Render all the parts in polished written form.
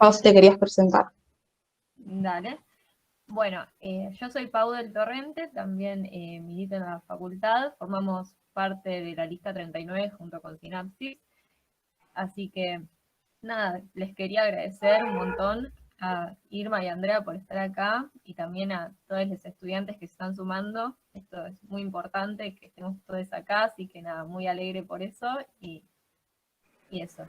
Pau, si te querías presentar. Dale. Bueno, yo soy Pau del Torrente, también milito en la facultad, formamos parte de la lista 39 junto con Sinapsis, así que nada, les quería agradecer un montón a Irma y Andrea por estar acá y también a todos los estudiantes que se están sumando. Esto es muy importante que estemos todos acá, así que nada, muy alegre por eso y eso.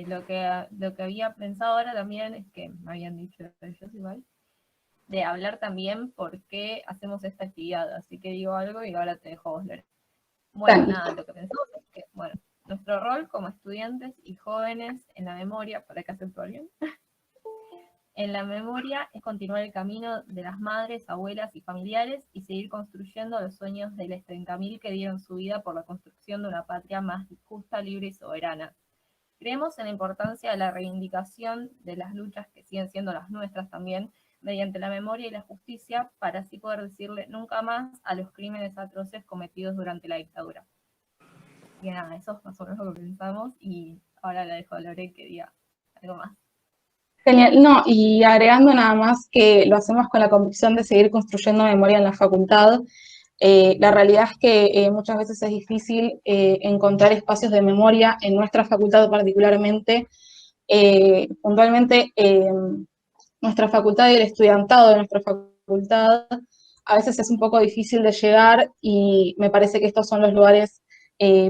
Lo que había pensado ahora también es que me habían dicho ellos igual, de hablar también por qué hacemos esta actividad. Así que digo algo y ahora te dejo vos, Lore. Bueno, nada, lo que pensamos es que, bueno, nuestro rol como estudiantes y jóvenes en la memoria, para que acepto a alguien, en la memoria es continuar el camino de las madres, abuelas y familiares y seguir construyendo los sueños de los 30.000 que dieron su vida por la construcción de una patria más justa, libre y soberana. Creemos en la importancia de la reivindicación de las luchas que siguen siendo las nuestras también, mediante la memoria y la justicia, para así poder decirle nunca más a los crímenes atroces cometidos durante la dictadura. Y nada, eso es más o menos lo que pensamos, y ahora la dejo a Lore que diga algo más. Genial, no, y agregando nada más que lo hacemos con la convicción de seguir construyendo memoria en la facultad. La realidad es que muchas veces es difícil encontrar espacios de memoria en nuestra facultad particularmente. Puntualmente, nuestra facultad y el estudiantado de nuestra facultad a veces es un poco difícil de llegar y me parece que estos son los lugares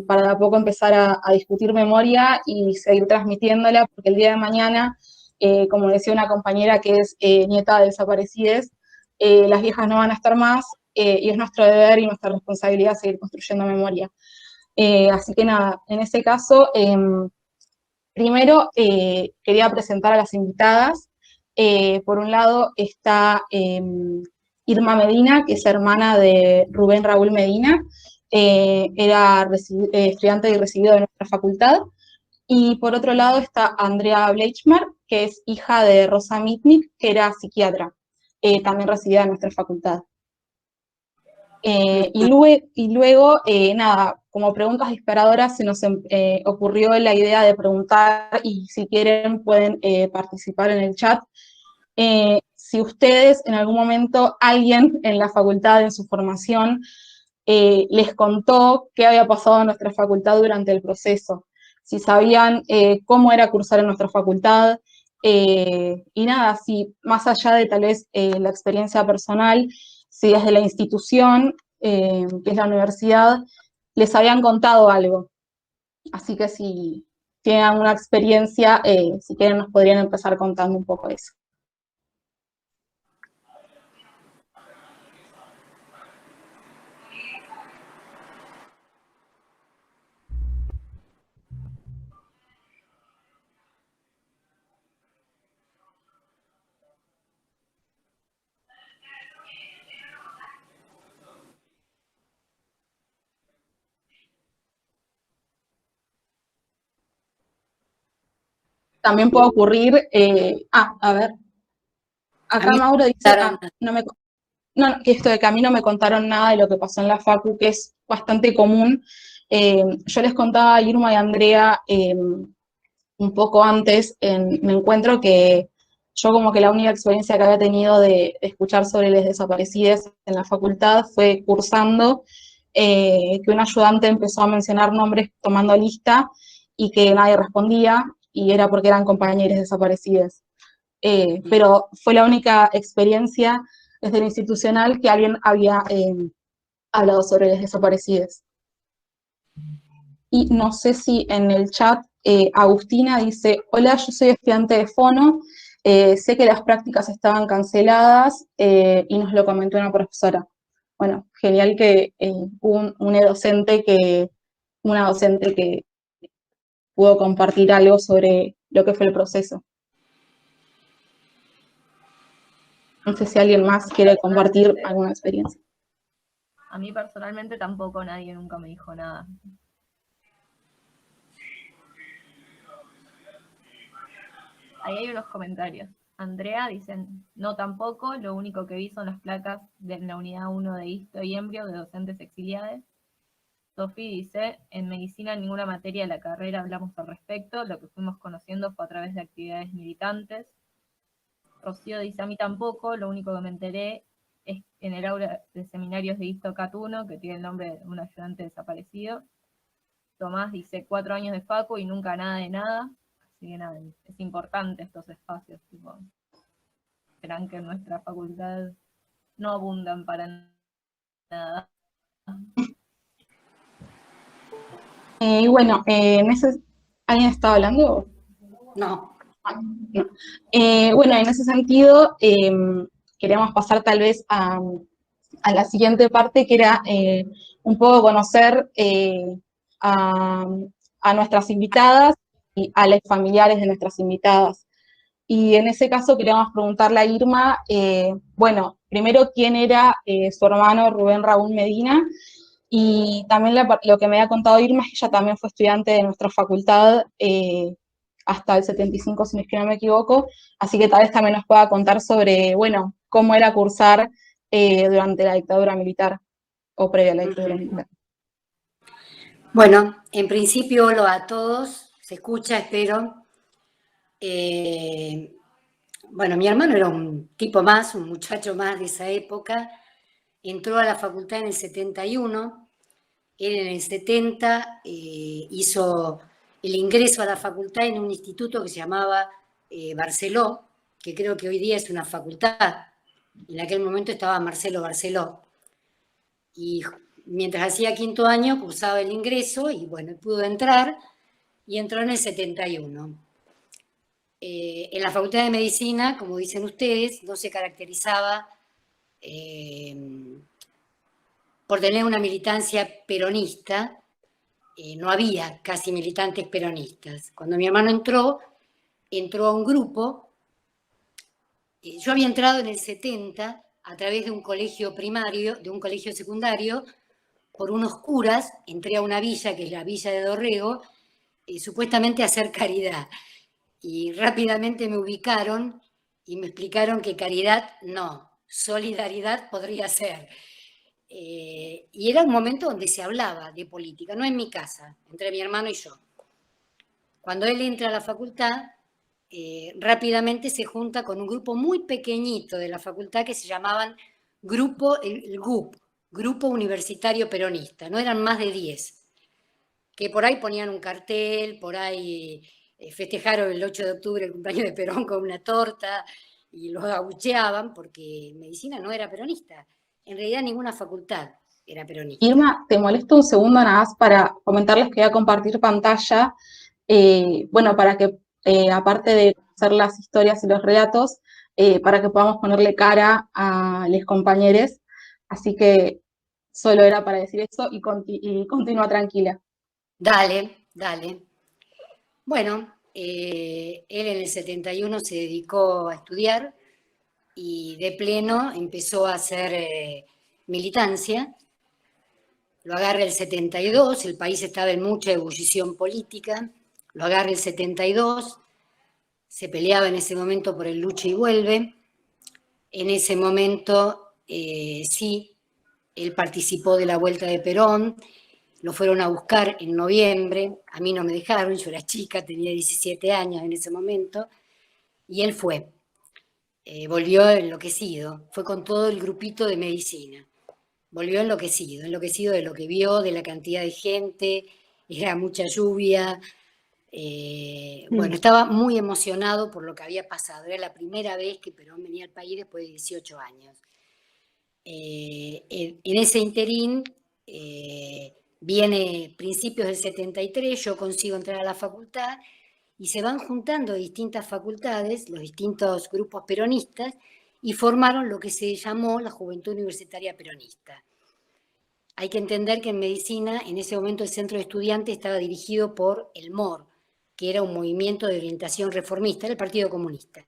para de a poco empezar a discutir memoria y seguir transmitiéndola, porque el día de mañana, como decía una compañera que es nieta de desaparecidos, las viejas no van a estar más y es nuestro deber y nuestra responsabilidad seguir construyendo memoria. Así que nada, en ese caso, primero quería presentar a las invitadas. Por un lado está Irma Medina, que es hermana de Rubén Raúl Medina, era estudiante y recibido de nuestra facultad. Y por otro lado está Andrea Bleichmar, que es hija de Rosa Mitnick, que era psiquiatra, también residida en nuestra facultad. Y luego nada, como preguntas disparadoras se nos ocurrió la idea de preguntar, y si quieren pueden participar en el chat, si ustedes en algún momento, alguien en la facultad, en su formación, les contó qué había pasado en nuestra facultad durante el proceso, si sabían cómo era cursar en nuestra facultad, y nada, si más allá de tal vez la experiencia personal, si desde la institución, que es la universidad, les habían contado algo. Así que si tienen alguna experiencia, si quieren nos podrían empezar contando un poco eso. También puede ocurrir, a ver, acá Mauro dice, que esto de que a mí no me contaron nada de lo que pasó en la facu, que es bastante común. Yo les contaba a Irma y a Andrea un poco antes en mi encuentro que yo como que la única experiencia que había tenido de escuchar sobre los desaparecidos en la facultad fue cursando, que un ayudante empezó a mencionar nombres tomando lista y que nadie respondía, y era porque eran compañeros desaparecidos. Pero fue la única experiencia desde lo institucional que alguien había hablado sobre los desaparecidos. Y no sé si en el chat Agustina dice, hola, yo soy estudiante de Fono, sé que las prácticas estaban canceladas y nos lo comentó una profesora. Bueno, genial que hubo una docente que pudo compartir algo sobre lo que fue el proceso. No sé si alguien más quiere compartir alguna experiencia. A mí personalmente tampoco nadie nunca me dijo nada. Ahí hay unos comentarios. Andrea dicen, no tampoco, lo único que vi son las placas de la unidad 1 de Histo y Embrio de docentes exiliados. Sofi dice, en medicina en ninguna materia de la carrera hablamos al respecto, lo que fuimos conociendo fue a través de actividades militantes. Rocío dice, a mí tampoco, lo único que me enteré es en el aula de seminarios de Isto Catuno, que tiene el nombre de un ayudante desaparecido. Tomás dice, 4 años de facu y nunca nada de nada. Así que nada, es importante estos espacios, tipo, verán que en nuestra facultad no abundan para nada. Y bueno, ¿alguien estaba hablando? No. No. Bueno, en ese sentido, queríamos pasar tal vez a la siguiente parte, que era un poco conocer a, a nuestras invitadas y a los familiares de nuestras invitadas. Y en ese caso queríamos preguntarle a Irma, bueno, primero, ¿quién era su hermano Rubén Raúl Medina? Y también lo que me ha contado Irma es que ella también fue estudiante de nuestra facultad hasta el 75, si es que no me equivoco, así que tal vez también nos pueda contar sobre, bueno, cómo era cursar durante la dictadura militar o previa a la dictadura militar. Bueno, en principio, hola a todos, se escucha, espero. Bueno, mi hermano era un tipo más, un muchacho más de esa época, entró a la facultad en el 71, él en el 70 hizo el ingreso a la facultad en un instituto que se llamaba Barceló, que creo que hoy día es una facultad. En aquel momento estaba Marcelo Barceló. Y mientras hacía 5º año cursaba el ingreso y bueno, pudo entrar y entró en el 71. En la Facultad de Medicina, como dicen ustedes, no se caracterizaba por tener una militancia peronista, no había casi militantes peronistas. Cuando mi hermano entró a un grupo, yo había entrado en el 70 a través de un colegio primario, de un colegio secundario, por unos curas, entré a una villa, que es la Villa de Dorrego, supuestamente a hacer caridad. Y rápidamente me ubicaron y me explicaron que caridad no, solidaridad podría ser. Y era un momento donde se hablaba de política, no en mi casa, entre mi hermano y yo. Cuando él entra a la facultad, rápidamente se junta con un grupo muy pequeñito de la facultad que se llamaban el GUP, Grupo Universitario Peronista, no eran más de 10, que por ahí ponían un cartel, por ahí festejaron el 8 de octubre el cumpleaños de Perón con una torta y los abucheaban porque medicina no era peronista. En realidad ninguna facultad era peronista. Irma, te molesto un segundo nada más para comentarles que voy a compartir pantalla, bueno, para que aparte de hacer las historias y los relatos, para que podamos ponerle cara a los compañeros, así que solo era para decir eso y continúa tranquila. Dale, dale. Bueno, él en el 71 se dedicó a estudiar y de pleno empezó a hacer militancia. Lo agarra el 72, el país estaba en mucha ebullición política, lo agarra el 72, se peleaba en ese momento por el lucha y vuelve. En ese momento, sí, él participó de la vuelta de Perón, lo fueron a buscar en noviembre, a mí no me dejaron, yo era chica, tenía 17 años en ese momento, y él fue. Volvió enloquecido, fue con todo el grupito de medicina. Volvió enloquecido de lo que vio, de la cantidad de gente, era mucha lluvia. Bueno, estaba muy emocionado por lo que había pasado. Era la primera vez que Perón venía al país después de 18 años. En ese interín, viene principios del 73, yo consigo entrar a la facultad y se van juntando distintas facultades, los distintos grupos peronistas, y formaron lo que se llamó la Juventud Universitaria Peronista. Hay que entender que en medicina, en ese momento el centro de estudiantes estaba dirigido por el MOR, que era un movimiento de orientación reformista, era el Partido Comunista.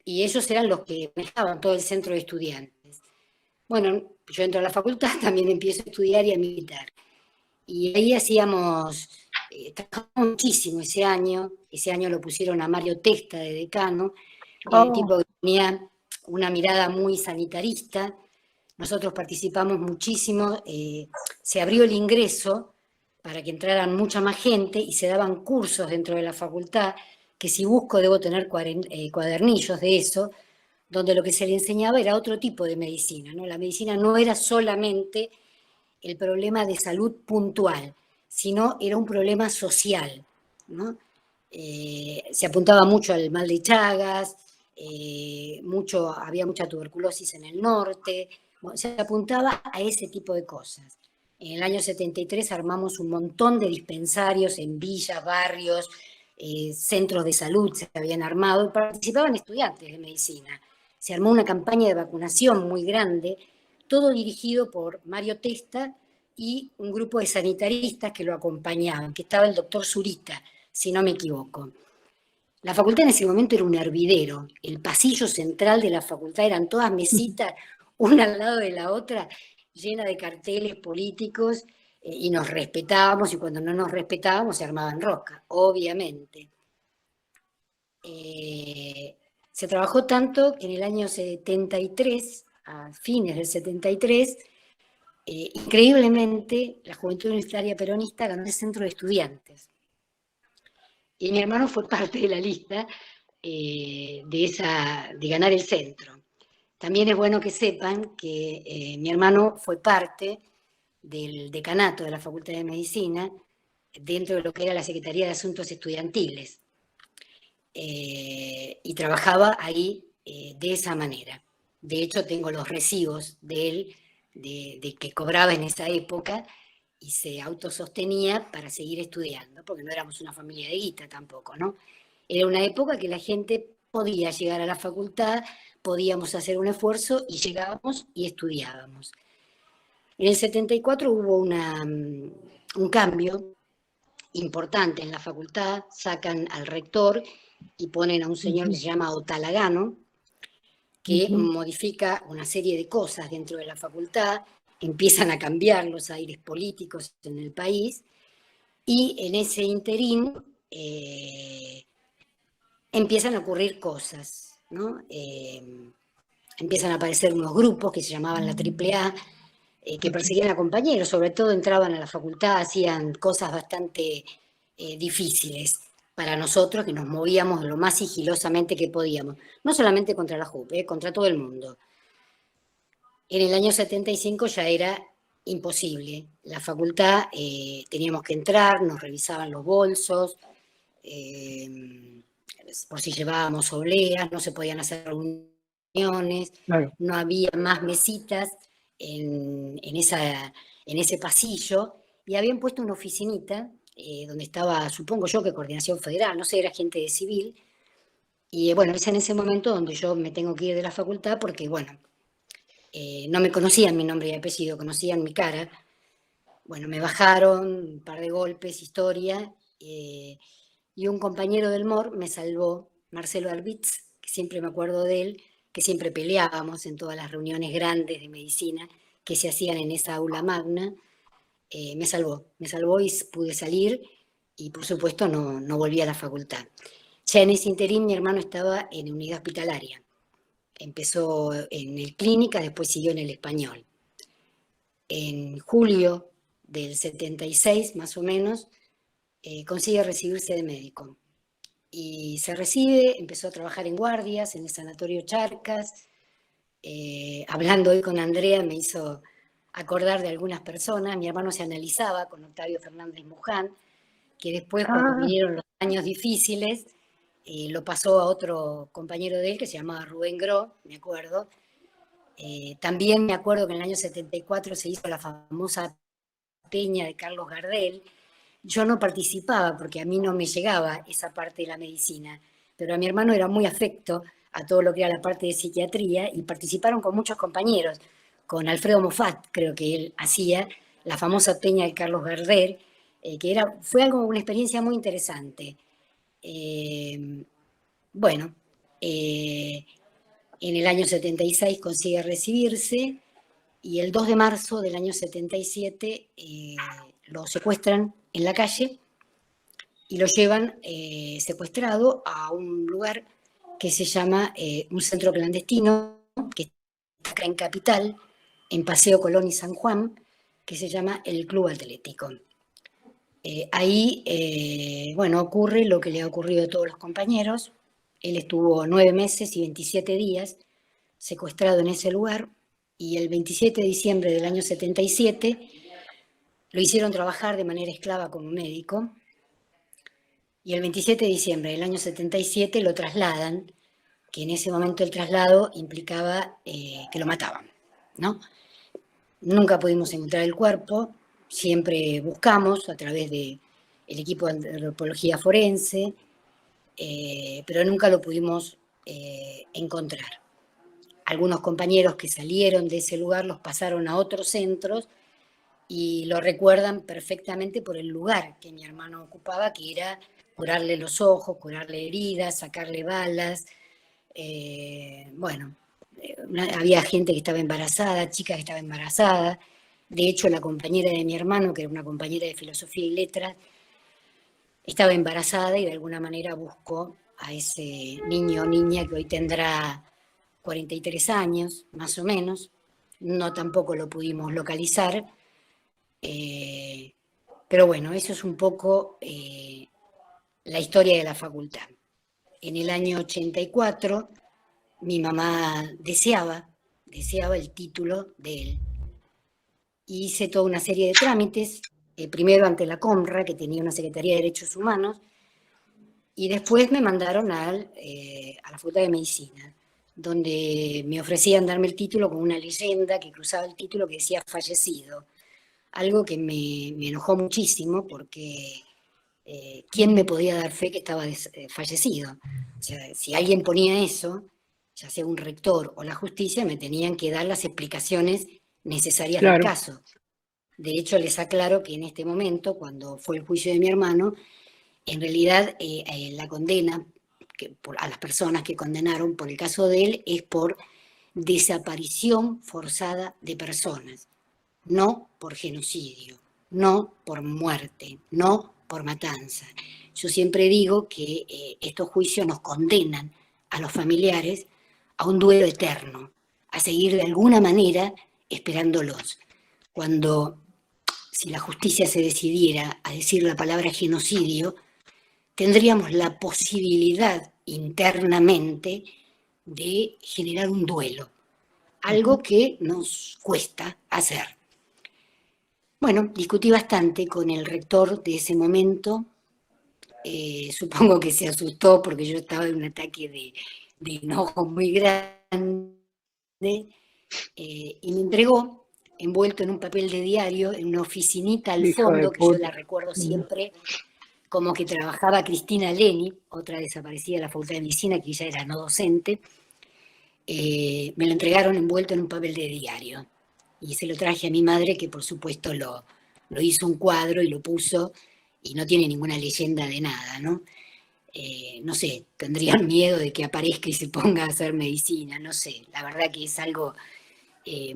Y ellos eran los que manejaban todo el centro de estudiantes. Bueno, yo entro a la facultad, también empiezo a estudiar y a militar. Y ahí trabajamos muchísimo ese año lo pusieron a Mario Testa de decano, un tipo que tenía una mirada muy sanitarista, nosotros participamos muchísimo, se abrió el ingreso para que entraran mucha más gente y se daban cursos dentro de la facultad, que si busco debo tener cuadernillos de eso, donde lo que se le enseñaba era otro tipo de medicina, ¿no? La medicina no era solamente el problema de salud puntual, sino era un problema social, ¿no? Se apuntaba mucho al mal de Chagas, había mucha tuberculosis en el norte, se apuntaba a ese tipo de cosas. En el año 73 armamos un montón de dispensarios en villas, barrios, centros de salud se habían armado y participaban estudiantes de medicina. Se armó una campaña de vacunación muy grande, todo dirigido por Mario Testa y un grupo de sanitaristas que lo acompañaban, que estaba el doctor Zurita, si no me equivoco. La facultad en ese momento era un hervidero. El pasillo central de la facultad eran todas mesitas, una al lado de la otra, llena de carteles políticos, y nos respetábamos, y cuando no nos respetábamos se armaban rosca, obviamente. Se trabajó tanto que en el año 73, a fines del 73, increíblemente la Juventud Universitaria Peronista ganó el centro de estudiantes. Y mi hermano fue parte de la lista de ganar el centro. También es bueno que sepan que mi hermano fue parte del decanato de la Facultad de Medicina dentro de lo que era la Secretaría de Asuntos Estudiantiles. Y trabajaba ahí de esa manera. De hecho, tengo los recibos de él, de que cobraba en esa época, y se autosostenía para seguir estudiando, porque no éramos una familia de guita tampoco, ¿no? Era una época que la gente podía llegar a la facultad, podíamos hacer un esfuerzo y llegábamos y estudiábamos. En el 74 hubo un cambio importante en la facultad, sacan al rector y ponen a un señor que se llama Otalagano, que modifica una serie de cosas dentro de la facultad, empiezan a cambiar los aires políticos en el país, y en ese interín empiezan a ocurrir cosas, ¿no? Empiezan a aparecer unos grupos que se llamaban la AAA, que perseguían a compañeros, sobre todo entraban a la facultad, hacían cosas bastante difíciles para nosotros, que nos movíamos lo más sigilosamente que podíamos, no solamente contra la JUP, contra todo el mundo. En el año 75 ya era imposible. La facultad teníamos que entrar, nos revisaban los bolsos, por si llevábamos obleas, no se podían hacer reuniones, claro. No había más mesitas en ese pasillo, y habían puesto una oficinita donde estaba, supongo yo, que Coordinación Federal, no sé, era gente de civil, y bueno, es en ese momento donde yo me tengo que ir de la facultad porque, bueno, no me conocían mi nombre y apellido, conocían mi cara. Bueno, me bajaron, un par de golpes, historia, y un compañero del MOR me salvó, Marcelo Arbitz, que siempre me acuerdo de él, que siempre peleábamos en todas las reuniones grandes de medicina que se hacían en esa aula magna. Me salvó y pude salir, y por supuesto no volví a la facultad. Ya en ese interín mi hermano estaba en unidad hospitalaria. Empezó en el Clínica, después siguió en el Español. En julio del 76, más o menos, consigue recibirse de médico. Y se recibe, empezó a trabajar en guardias, en el Sanatorio Charcas. Hablando hoy con Andrea me hizo acordar de algunas personas. Mi hermano se analizaba con Octavio Fernández Muján, que después, cuando vinieron los años difíciles, lo pasó a otro compañero de él que se llamaba Rubén Gro, me acuerdo. También me acuerdo que en el año 74 se hizo la famosa peña de Carlos Gardel. Yo no participaba porque a mí no me llegaba esa parte de la medicina, pero a mi hermano era muy afecto a todo lo que era la parte de psiquiatría, y participaron con muchos compañeros, con Alfredo Moffat, creo que él hacía la famosa peña de Carlos Gardel, que fue una experiencia muy interesante. Bueno, en el año 76 consigue recibirse, y el 2 de marzo del año 77 lo secuestran en la calle y lo llevan secuestrado a un lugar que se llama un centro clandestino, que está acá en Capital, en Paseo Colón y San Juan, que se llama el Club Atlético. Ahí, bueno, ocurre lo que le ha ocurrido a todos los compañeros. Él estuvo 9 meses y 27 días secuestrado en ese lugar, y el 27 de diciembre del año 77 lo hicieron trabajar de manera esclava como médico, y el 27 de diciembre del año 77 lo trasladan, que en ese momento el traslado implicaba que lo mataban, ¿no? Nunca pudimos encontrar el cuerpo, siempre buscamos a través del equipo de antropología forense, pero nunca lo pudimos encontrar. Algunos compañeros que salieron de ese lugar los pasaron a otros centros y lo recuerdan perfectamente por el lugar que mi hermano ocupaba, que era curarle los ojos, curarle heridas, sacarle balas. Bueno, había gente que estaba embarazada, chicas que estaban embarazadas. De hecho, la compañera de mi hermano, que era una compañera de filosofía y letras, estaba embarazada y de alguna manera buscó a ese niño o niña que hoy tendrá 43 años, más o menos. No tampoco lo pudimos localizar. Pero bueno, eso es un poco la historia de la facultad. En el año 84, mi mamá deseaba el título de él. Hice toda una serie de trámites, primero ante la COMRA, que tenía una Secretaría de Derechos Humanos, y después me mandaron a la Facultad de Medicina, donde me ofrecían darme el título con una leyenda que cruzaba el título que decía fallecido. Algo que me enojó muchísimo porque ¿quién me podía dar fe que estaba fallecido? O sea, si alguien ponía eso, ya sea un rector o la justicia, me tenían que dar las explicaciones necesarias del caso. De hecho, les aclaro que en este momento, cuando fue el juicio de mi hermano, en realidad la condena a las personas que condenaron por el caso de él es por desaparición forzada de personas, no por genocidio, no por muerte, no por matanza. Yo siempre digo que estos juicios nos condenan a los familiares a un duelo eterno, a seguir de alguna manera esperándolos. Cuando, si la justicia se decidiera a decir la palabra genocidio, tendríamos la posibilidad internamente de generar un duelo, algo que nos cuesta hacer. Bueno, discutí bastante con el rector de ese momento, supongo que se asustó porque yo estaba en un ataque de enojo muy grande, y me entregó, envuelto en un papel de diario, en una oficinita al fondo, que yo la recuerdo siempre, como que trabajaba Cristina Leni, otra desaparecida de la Facultad de Medicina, que ella era no docente. Me lo entregaron envuelto en un papel de diario. Y se lo traje a mi madre, que por supuesto lo hizo un cuadro y lo puso, y no tiene ninguna leyenda de nada, ¿no? No sé, tendrían miedo de que aparezca y se ponga a hacer medicina, no sé. La verdad que es algo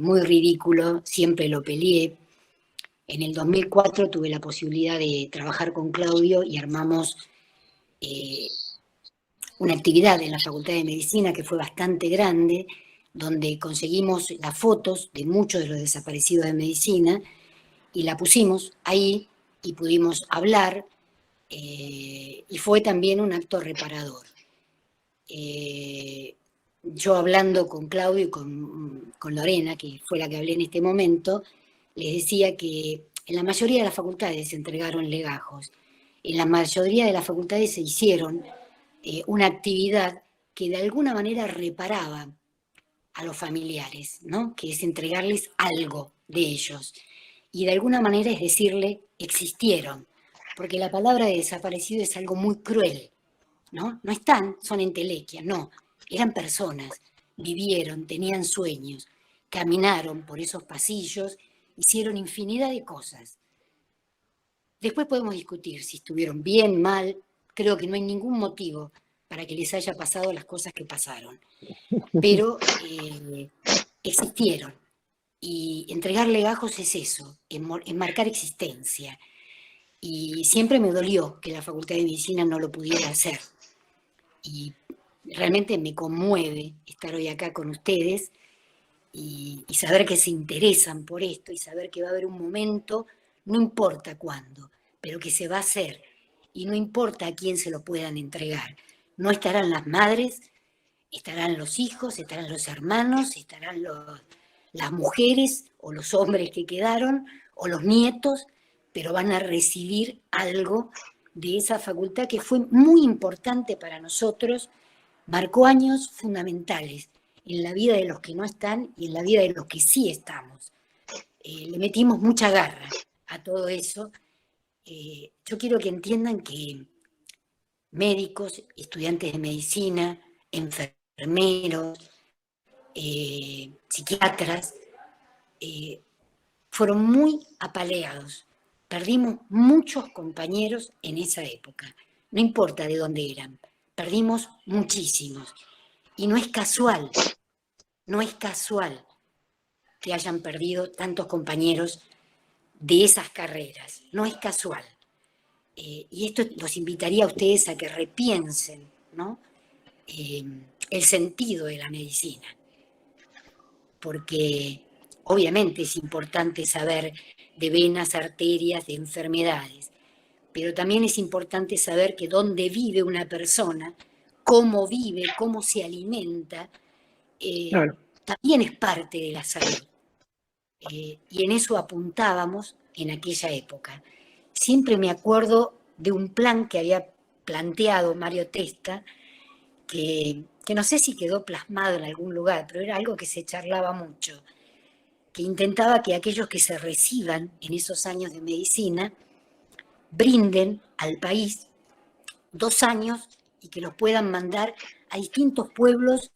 muy ridículo, siempre lo peleé. En el 2004 tuve la posibilidad de trabajar con Claudio y armamos una actividad en la Facultad de Medicina que fue bastante grande, donde conseguimos las fotos de muchos de los desaparecidos de medicina y la pusimos ahí y pudimos hablar, y fue también un acto reparador. Yo hablando con Claudio y con Lorena, que fue la que hablé en este momento, les decía que en la mayoría de las facultades se entregaron legajos, en la mayoría de las facultades se hicieron una actividad que de alguna manera reparaba a los familiares, ¿no? Que es entregarles algo de ellos. Y de alguna manera es decirle, existieron, porque la palabra de desaparecido es algo muy cruel, ¿no? No están, son entelequias, no, eran personas, vivieron, tenían sueños, caminaron por esos pasillos, hicieron infinidad de cosas. Después podemos discutir si estuvieron bien, mal. Creo que no hay ningún motivo para que les haya pasado las cosas que pasaron. Pero existieron. Y entregar legajos es eso, es marcar existencia. Y siempre me dolió que la Facultad de Medicina no lo pudiera hacer. Y realmente me conmueve estar hoy acá con ustedes y saber que se interesan por esto y saber que va a haber un momento, no importa cuándo, pero que se va a hacer y no importa a quién se lo puedan entregar. No estarán las madres, estarán los hijos, estarán los hermanos, estarán las mujeres o los hombres que quedaron o los nietos, pero van a recibir algo de esa facultad que fue muy importante para nosotros, marcó años fundamentales en la vida de los que no están y en la vida de los que sí estamos. Le metimos mucha garra a todo eso. Yo quiero que entiendan que médicos, estudiantes de medicina, enfermeros, psiquiatras, fueron muy apaleados. Perdimos muchos compañeros en esa época, no importa de dónde eran, perdimos muchísimos. Y no es casual que hayan perdido tantos compañeros de esas carreras, no es casual. Y esto los invitaría a ustedes a que repiensen, ¿no? El sentido de la medicina, porque obviamente es importante saber de venas, arterias, de enfermedades, pero también es importante saber que dónde vive una persona, cómo vive, cómo se alimenta, Claro. también es parte de la salud. Y en eso apuntábamos en aquella época. Siempre me acuerdo de un plan que había planteado Mario Testa, que no sé si quedó plasmado en algún lugar, pero era algo que se charlaba mucho, que intentaba que aquellos que se reciban en esos años de medicina brinden al país 2 años y que los puedan mandar a distintos pueblos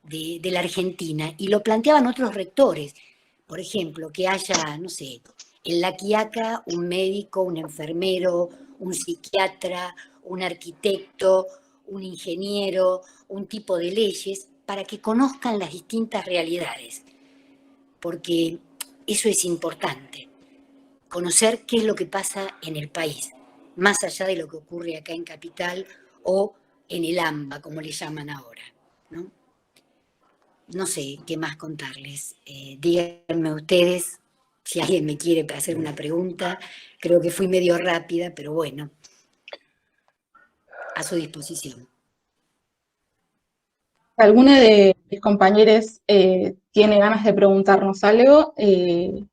de la Argentina. Y lo planteaban otros rectores, por ejemplo, que haya, no sé, en La Quiaca un médico, un enfermero, un psiquiatra, un arquitecto, un ingeniero, un tipo de leyes, para que conozcan las distintas realidades, porque eso es importante, conocer qué es lo que pasa en el país, más allá de lo que ocurre acá en Capital o en el AMBA, como le llaman ahora, ¿no? No sé qué más contarles. Díganme ustedes si alguien me quiere hacer una pregunta. Creo que fui medio rápida, pero bueno, a su disposición. ¿Alguno de mis compañeros tiene ganas de preguntarnos algo? El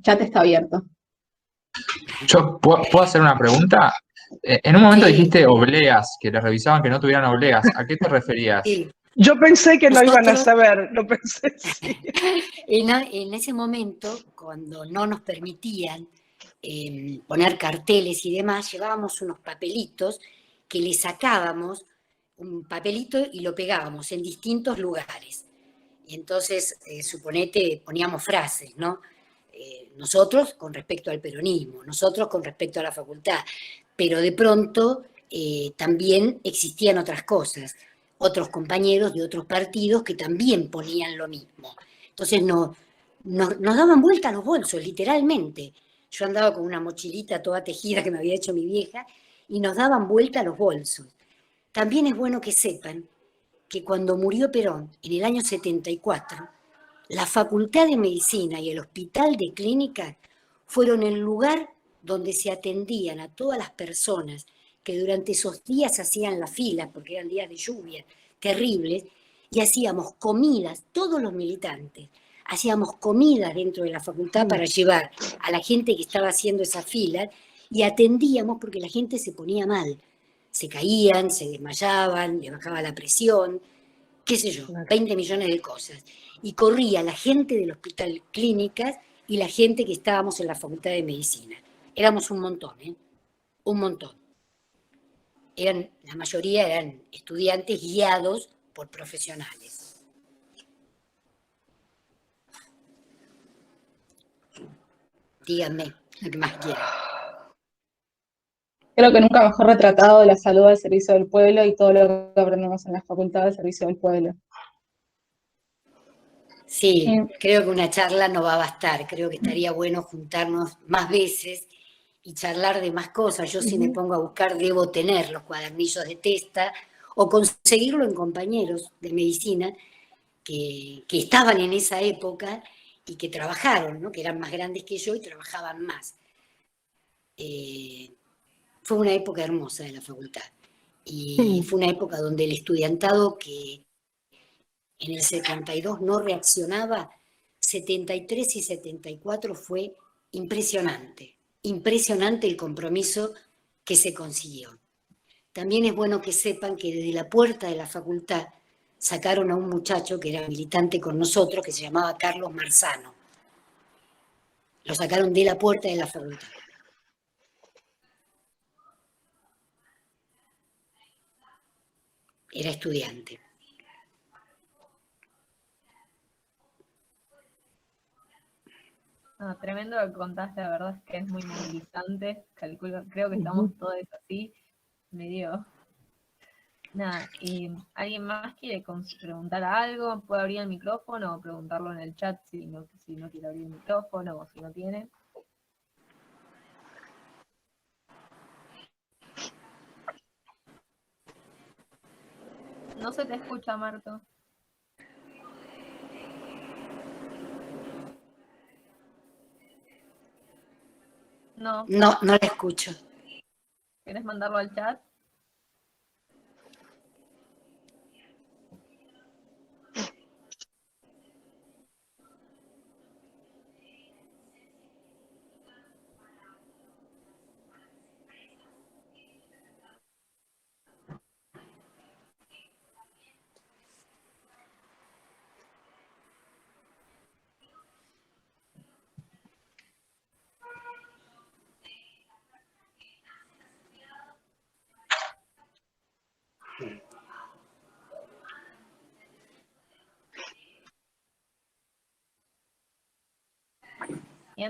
chat está abierto. ¿Yo puedo hacer una pregunta? En un momento Sí. dijiste obleas, que les revisaban que no tuvieran obleas. ¿A qué te referías? Sí. Yo pensé que no iban a Nosotros- saber, lo pensé, sí. En ese momento, cuando no nos permitían poner carteles y demás, llevábamos unos papelitos que le sacábamos un papelito y lo pegábamos en distintos lugares. Y entonces, suponete, poníamos frases, ¿no? Nosotros con respecto al peronismo, nosotros con respecto a la facultad, pero de pronto también existían otras cosas, otros compañeros de otros partidos que también ponían lo mismo. Entonces nos daban vuelta a los bolsos, literalmente. Yo andaba con una mochilita toda tejida que me había hecho mi vieja y nos daban vuelta a los bolsos. También es bueno que sepan que cuando murió Perón, en el año 74, la Facultad de Medicina y el Hospital de Clínicas fueron el lugar donde se atendían a todas las personas que durante esos días hacían la fila, porque eran días de lluvia terribles, y hacíamos comidas, todos los militantes, hacíamos comidas dentro de la facultad para llevar a la gente que estaba haciendo esa fila y atendíamos porque la gente se ponía mal. Se caían, se desmayaban, le bajaba la presión, qué sé yo, 20 millones de cosas. Y corría la gente del Hospital Clínicas y la gente que estábamos en la Facultad de Medicina. Éramos un montón, ¿eh? Un montón. La mayoría eran estudiantes guiados por profesionales. Díganme lo que más quieran. Creo que nunca mejor retratado la salud al servicio del pueblo y todo lo que aprendemos en la facultad del servicio del pueblo. Sí, creo que una charla no va a bastar. Creo que estaría bueno juntarnos más veces y charlar de más cosas. Yo si me pongo a buscar debo tener los cuadernillos de Testa o conseguirlo en compañeros de medicina que estaban en esa época y que trabajaron, ¿no? Que eran más grandes que yo y trabajaban más. Fue una época hermosa de la facultad. Y fue una época donde el estudiantado que en el 72 no reaccionaba, 73 y 74 fue impresionante. Impresionante el compromiso que se consiguió. También es bueno que sepan que desde la puerta de la facultad sacaron a un muchacho que era militante con nosotros, que se llamaba Carlos Marzano. Lo sacaron de la puerta de la facultad. Era estudiante. No, tremendo lo que contaste, la verdad es que es muy movilizante. Creo que estamos todos así, medio. Nada, y ¿alguien más quiere preguntar algo? ¿Puede abrir el micrófono o preguntarlo en el chat si no quiere abrir el micrófono o si no tiene? No se te escucha, Marto. No. No la escucho. ¿Quieres mandarlo al chat?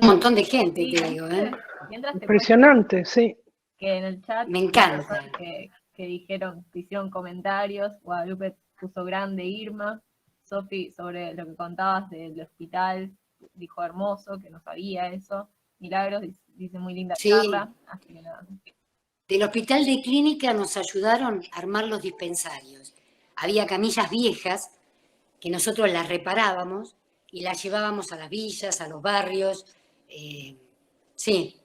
Un montón de gente, te digo, ¿eh? Impresionante, sí. Que en el chat me encanta que hicieron comentarios. Guadalupe puso grande Irma. Sofi, sobre lo que contabas del hospital, dijo hermoso, que no sabía eso. Milagros dice muy linda charla. Así que nada. Del hospital de clínica nos ayudaron a armar los dispensarios. Había camillas viejas que nosotros las reparábamos y las llevábamos a las villas, a los barrios. Sí.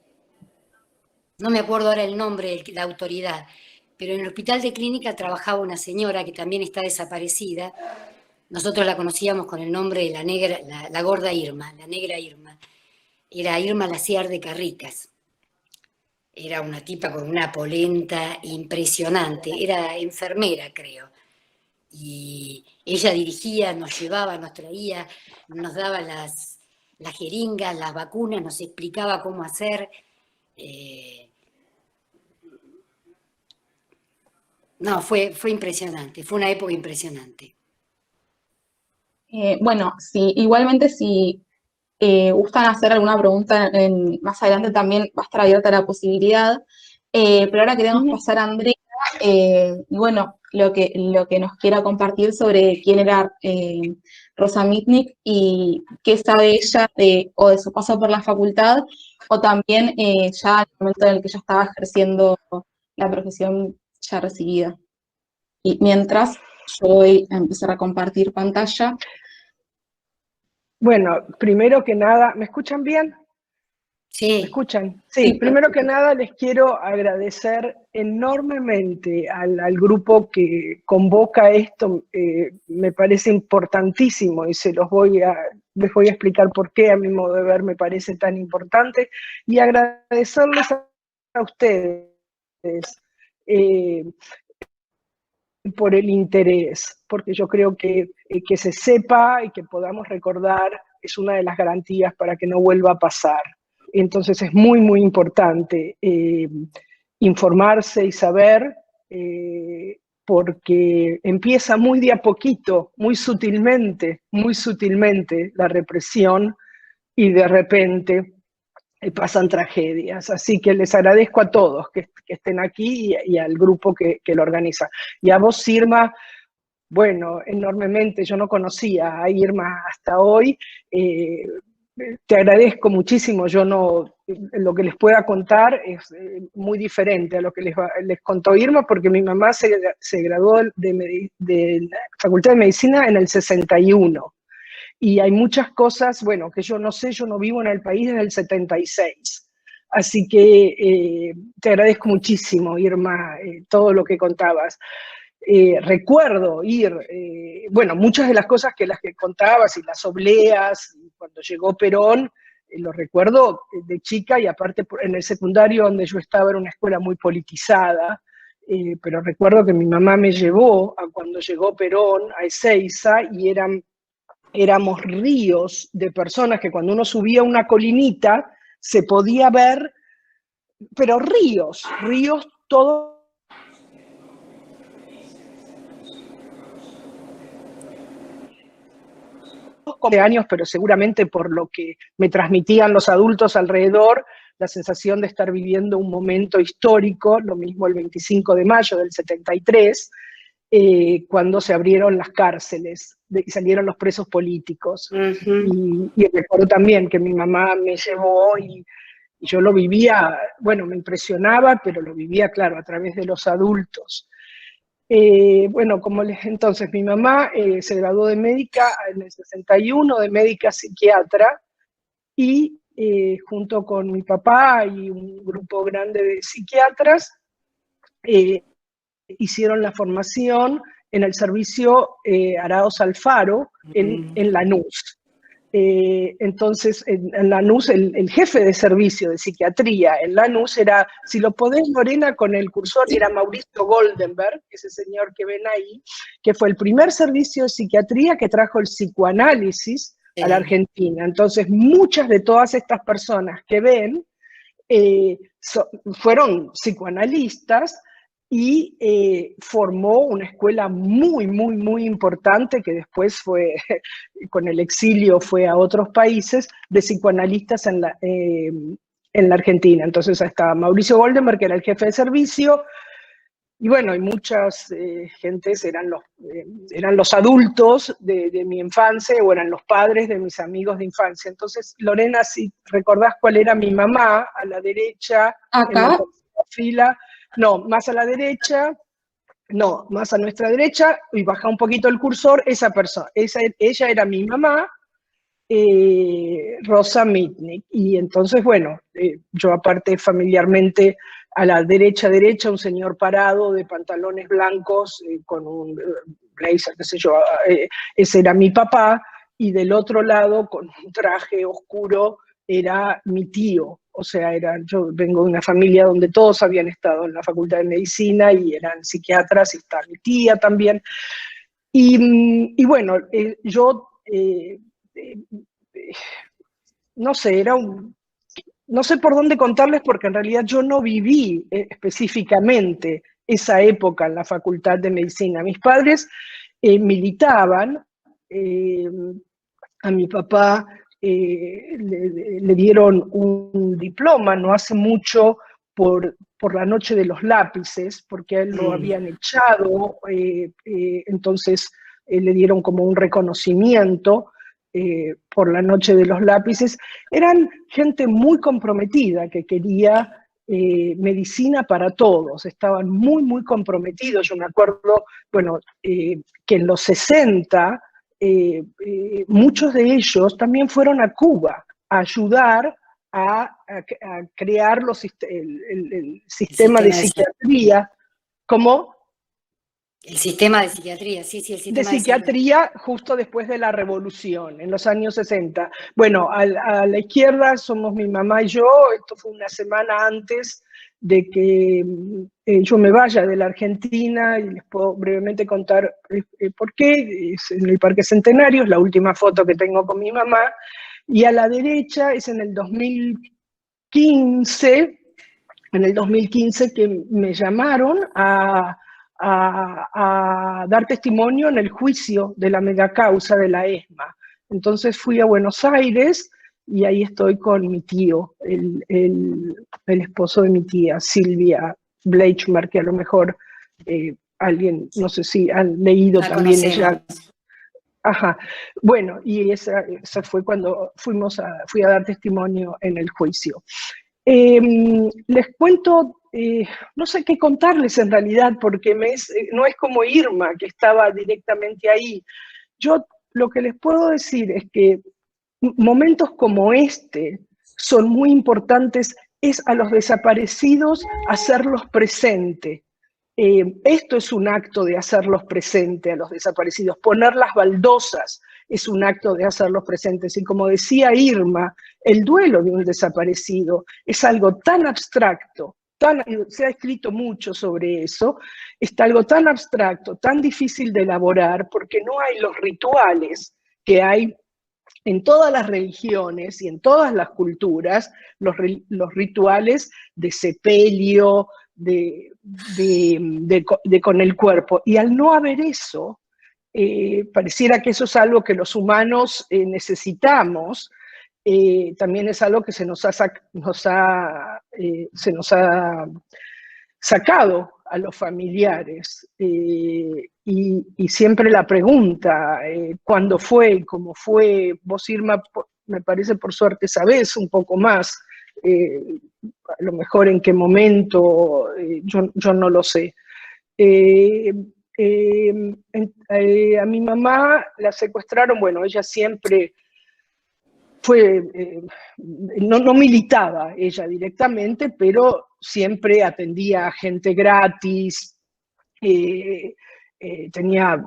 No me acuerdo ahora el nombre de la autoridad, pero en el hospital de clínica trabajaba una señora que también está desaparecida. Nosotros la conocíamos con el nombre de la gorda Irma, la negra Irma. Era Irma Laciar de Carricas. Era una tipa con una polenta impresionante. Era enfermera, creo. Y ella dirigía, nos llevaba, nos traía, nos daba las jeringas, las vacunas, nos explicaba cómo hacer. No, fue impresionante, fue una época impresionante. Bueno, sí, igualmente si gustan hacer alguna pregunta más adelante también va a estar abierta la posibilidad, pero ahora queremos pasar a Andrea, y bueno, lo que nos quiera compartir sobre quién era Rosa Mitnick y qué sabe ella o de su paso por la facultad, o también ya en el momento en el que ella estaba ejerciendo la profesión ya recibida. Y mientras yo voy a empezar a compartir pantalla. Bueno, primero que nada, ¿me escuchan bien? Sí. ¿Me escuchan? Sí, primero que nada les quiero agradecer enormemente al grupo que convoca esto. Me parece importantísimo y les voy a explicar por qué a mi modo de ver me parece tan importante, y agradecerles a ustedes por el interés, porque yo creo que se sepa y que podamos recordar es una de las garantías para que no vuelva a pasar. Entonces es muy, muy importante informarse y saber, porque empieza muy de a poquito, muy sutilmente la represión, y de repente pasan tragedias. Así que les agradezco a todos que estén aquí y al grupo que lo organiza. Y a vos, Irma, bueno, enormemente, yo no conocía a Irma hasta hoy. Te agradezco muchísimo. Yo no, lo que les pueda contar es muy diferente a lo que les contó Irma, porque mi mamá se graduó de Facultad de Medicina en el 61. Y hay muchas cosas, bueno, que yo no sé, yo no vivo en el país desde el 76. Así que te agradezco muchísimo, Irma, todo lo que contabas. Recuerdo ir, bueno, muchas de las cosas que las que contabas y las obleas, cuando llegó Perón, lo recuerdo de chica, y aparte en el secundario donde yo estaba era una escuela muy politizada, pero recuerdo que mi mamá me llevó a cuando llegó Perón a Ezeiza, y éramos ríos de personas que cuando uno subía una colinita se podía ver, pero ríos todos de años, pero seguramente por lo que me transmitían los adultos alrededor, la sensación de estar viviendo un momento histórico, lo mismo el 25 de mayo del 73, cuando se abrieron las cárceles y salieron los presos políticos. Y recuerdo también que mi mamá me llevó y yo lo vivía, bueno, me impresionaba, pero lo vivía, claro, a través de los adultos. Bueno, entonces mi mamá se graduó de médica en el 61, de médica psiquiatra, y junto con mi papá y un grupo grande de psiquiatras, hicieron la formación en el servicio Araoz Alfaro en Lanús. Entonces, en Lanús, el jefe de servicio de psiquiatría en Lanús era, si lo podés, Lorena, con el cursor, era Mauricio Goldenberg, ese señor que ven ahí, que fue el primer servicio de psiquiatría que trajo el psicoanálisis a la Argentina. Entonces, muchas de todas estas personas que ven fueron psicoanalistas, y formó una escuela muy, muy, muy importante que después fue, con el exilio, fue a otros países, de psicoanalistas en la Argentina. Entonces estaba Mauricio Goldenberg, que era el jefe de servicio, y bueno, y muchas gentes eran los adultos de mi infancia, o eran los padres de mis amigos de infancia. Entonces, Lorena, si recordás cuál era mi mamá, a la derecha, ¿Acá? en la tercera fila. No, más a la derecha, no, más a nuestra derecha, y baja un poquito el cursor, esa persona, ella era mi mamá, Rosa Mitnick. Y entonces, bueno, yo aparte familiarmente, a la derecha, un señor parado de pantalones blancos, con un blazer, qué sé yo, ese era mi papá, y del otro lado, con un traje oscuro, era mi tío. O sea, yo vengo de una familia donde todos habían estado en la Facultad de Medicina y eran psiquiatras, y está mi tía también. Y bueno, yo, no sé, no sé por dónde contarles, porque en realidad yo no viví específicamente esa época en la Facultad de Medicina. Mis padres militaban, a mi papá le dieron un diploma no hace mucho por la noche de los lápices, porque a él lo habían echado, entonces le dieron como un reconocimiento por la noche de los lápices. Eran gente muy comprometida que quería medicina para todos, estaban muy, muy comprometidos. Yo me acuerdo, bueno, que en los 60, muchos de ellos también fueron a Cuba a ayudar a crear el sistema de psiquiatría, como el sistema de psiquiatría, sí, el sistema de psiquiatría justo después de la revolución, en los años 60. Bueno, a la izquierda somos mi mamá y yo. Esto fue una semana antes de que yo me vaya de la Argentina, y les puedo brevemente contar por qué. Es en el Parque Centenario, es la última foto que tengo con mi mamá, y a la derecha es en el 2015, que me llamaron a dar testimonio en el juicio de la megacausa de la ESMA. Entonces fui a Buenos Aires, y ahí estoy con mi tío, el esposo de mi tía, Silvia Bleichmer, que a lo mejor alguien, no sé si han leído también ella. Ajá. Bueno, y esa fue cuando fui a dar testimonio en el juicio. Les cuento, no sé qué contarles en realidad, porque no es como Irma, que estaba directamente ahí. Yo lo que les puedo decir es que momentos como este son muy importantes, es a los desaparecidos hacerlos presente. Esto es un acto de hacerlos presente a los desaparecidos. Poner las baldosas es un acto de hacerlos presentes. Y como decía Irma, el duelo de un desaparecido es algo tan abstracto, se ha escrito mucho sobre eso, es algo tan abstracto, tan difícil de elaborar, porque no hay los rituales que hay en todas las religiones y en todas las culturas, los rituales de sepelio, con el cuerpo. Y al no haber eso, pareciera que eso es algo que los humanos necesitamos. También es algo que se nos ha sacado a los familiares. Y siempre la pregunta, ¿cuándo fue? ¿Cómo fue? Vos, Irma, me parece por suerte sabés un poco más, a lo mejor en qué momento, yo no lo sé. A mi mamá la secuestraron, bueno, ella siempre no militaba ella directamente, pero siempre atendía a gente gratis, tenía,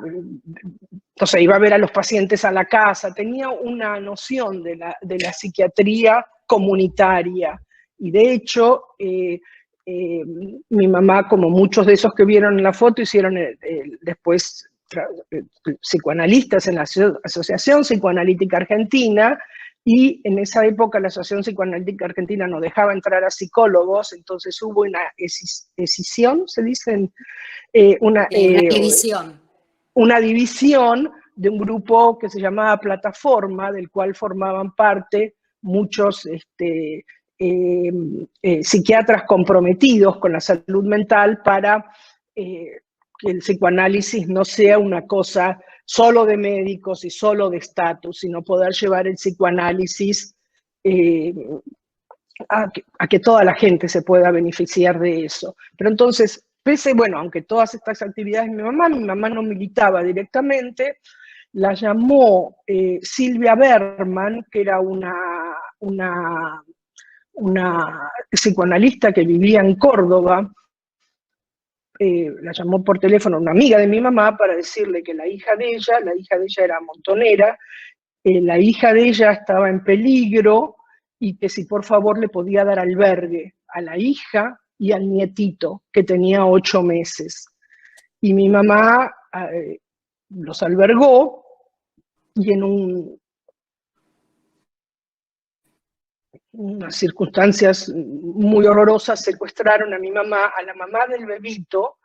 o sea, iba a ver a los pacientes a la casa, tenía una noción de la psiquiatría comunitaria. Y de hecho, mi mamá, como muchos de esos que vieron en la foto, hicieron después psicoanalistas en la Asociación Psicoanalítica Argentina, y en esa época la Asociación Psicoanalítica Argentina no dejaba entrar a psicólogos, entonces hubo una escisión, se dice, una división de un grupo que se llamaba Plataforma, del cual formaban parte muchos psiquiatras comprometidos con la salud mental para que el psicoanálisis no sea una cosa solo de médicos y solo de estatus, sino poder llevar el psicoanálisis a que toda la gente se pueda beneficiar de eso. Pero entonces, bueno, aunque todas estas actividades mi mamá no militaba directamente, la llamó Silvia Berman, que era una psicoanalista que vivía en Córdoba. La llamó por teléfono una amiga de mi mamá para decirle que la hija de ella era montonera, la hija de ella estaba en peligro y que si por favor le podía dar albergue a la hija y al nietito, que tenía 8 meses. Y mi mamá los albergó y en unas circunstancias muy horrorosas secuestraron a mi mamá, a la mamá del bebito,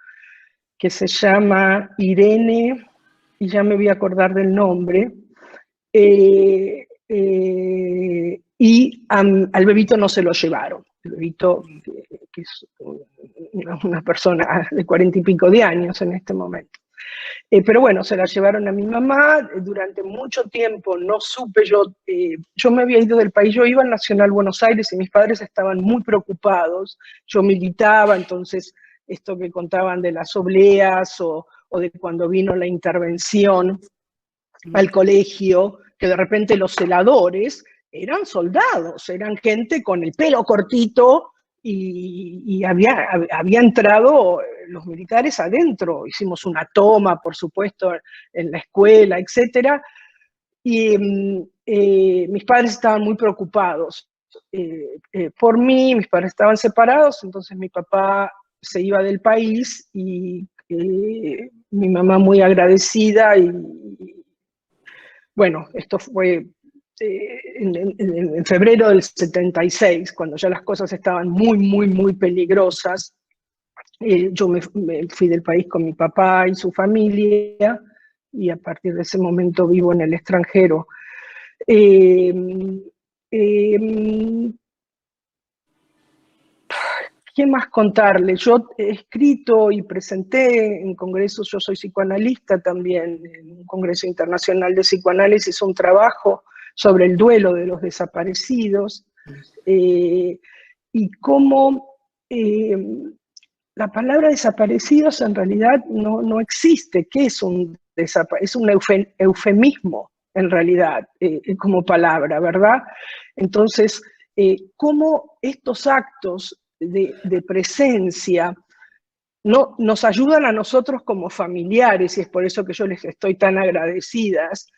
que se llama Irene, y ya me voy a acordar del nombre, y al bebito no se lo llevaron. El bebito, que es una persona de 40 y pico de años en este momento. Pero bueno, se la llevaron a mi mamá. Durante mucho tiempo no supe, yo me había ido del país, yo iba al Nacional Buenos Aires y mis padres estaban muy preocupados. Yo militaba, entonces esto que contaban de las obleas o de cuando vino la intervención al colegio, que de repente los celadores eran soldados, eran gente con el pelo cortito, y había entrado los militares adentro. Hicimos una toma, por supuesto, en la escuela, etc. Y mis padres estaban muy preocupados por mí. Mis padres estaban separados, entonces mi papá se iba del país y mi mamá muy agradecida. Y bueno, esto fue en febrero del 76, cuando ya las cosas estaban muy, muy, muy peligrosas. Yo me fui del país con mi papá y su familia, y a partir de ese momento vivo en el extranjero. ¿Qué más contarle? Yo he escrito y presenté en congresos, yo soy psicoanalista también, en un congreso internacional de psicoanálisis, un trabajo sobre el duelo de los desaparecidos. y cómo la palabra desaparecidos en realidad no existe. ¿Qué es es un eufemismo en realidad como palabra, ¿verdad? Entonces, cómo estos actos de presencia nos ayudan a nosotros como familiares, y es por eso que yo les estoy tan agradecidas,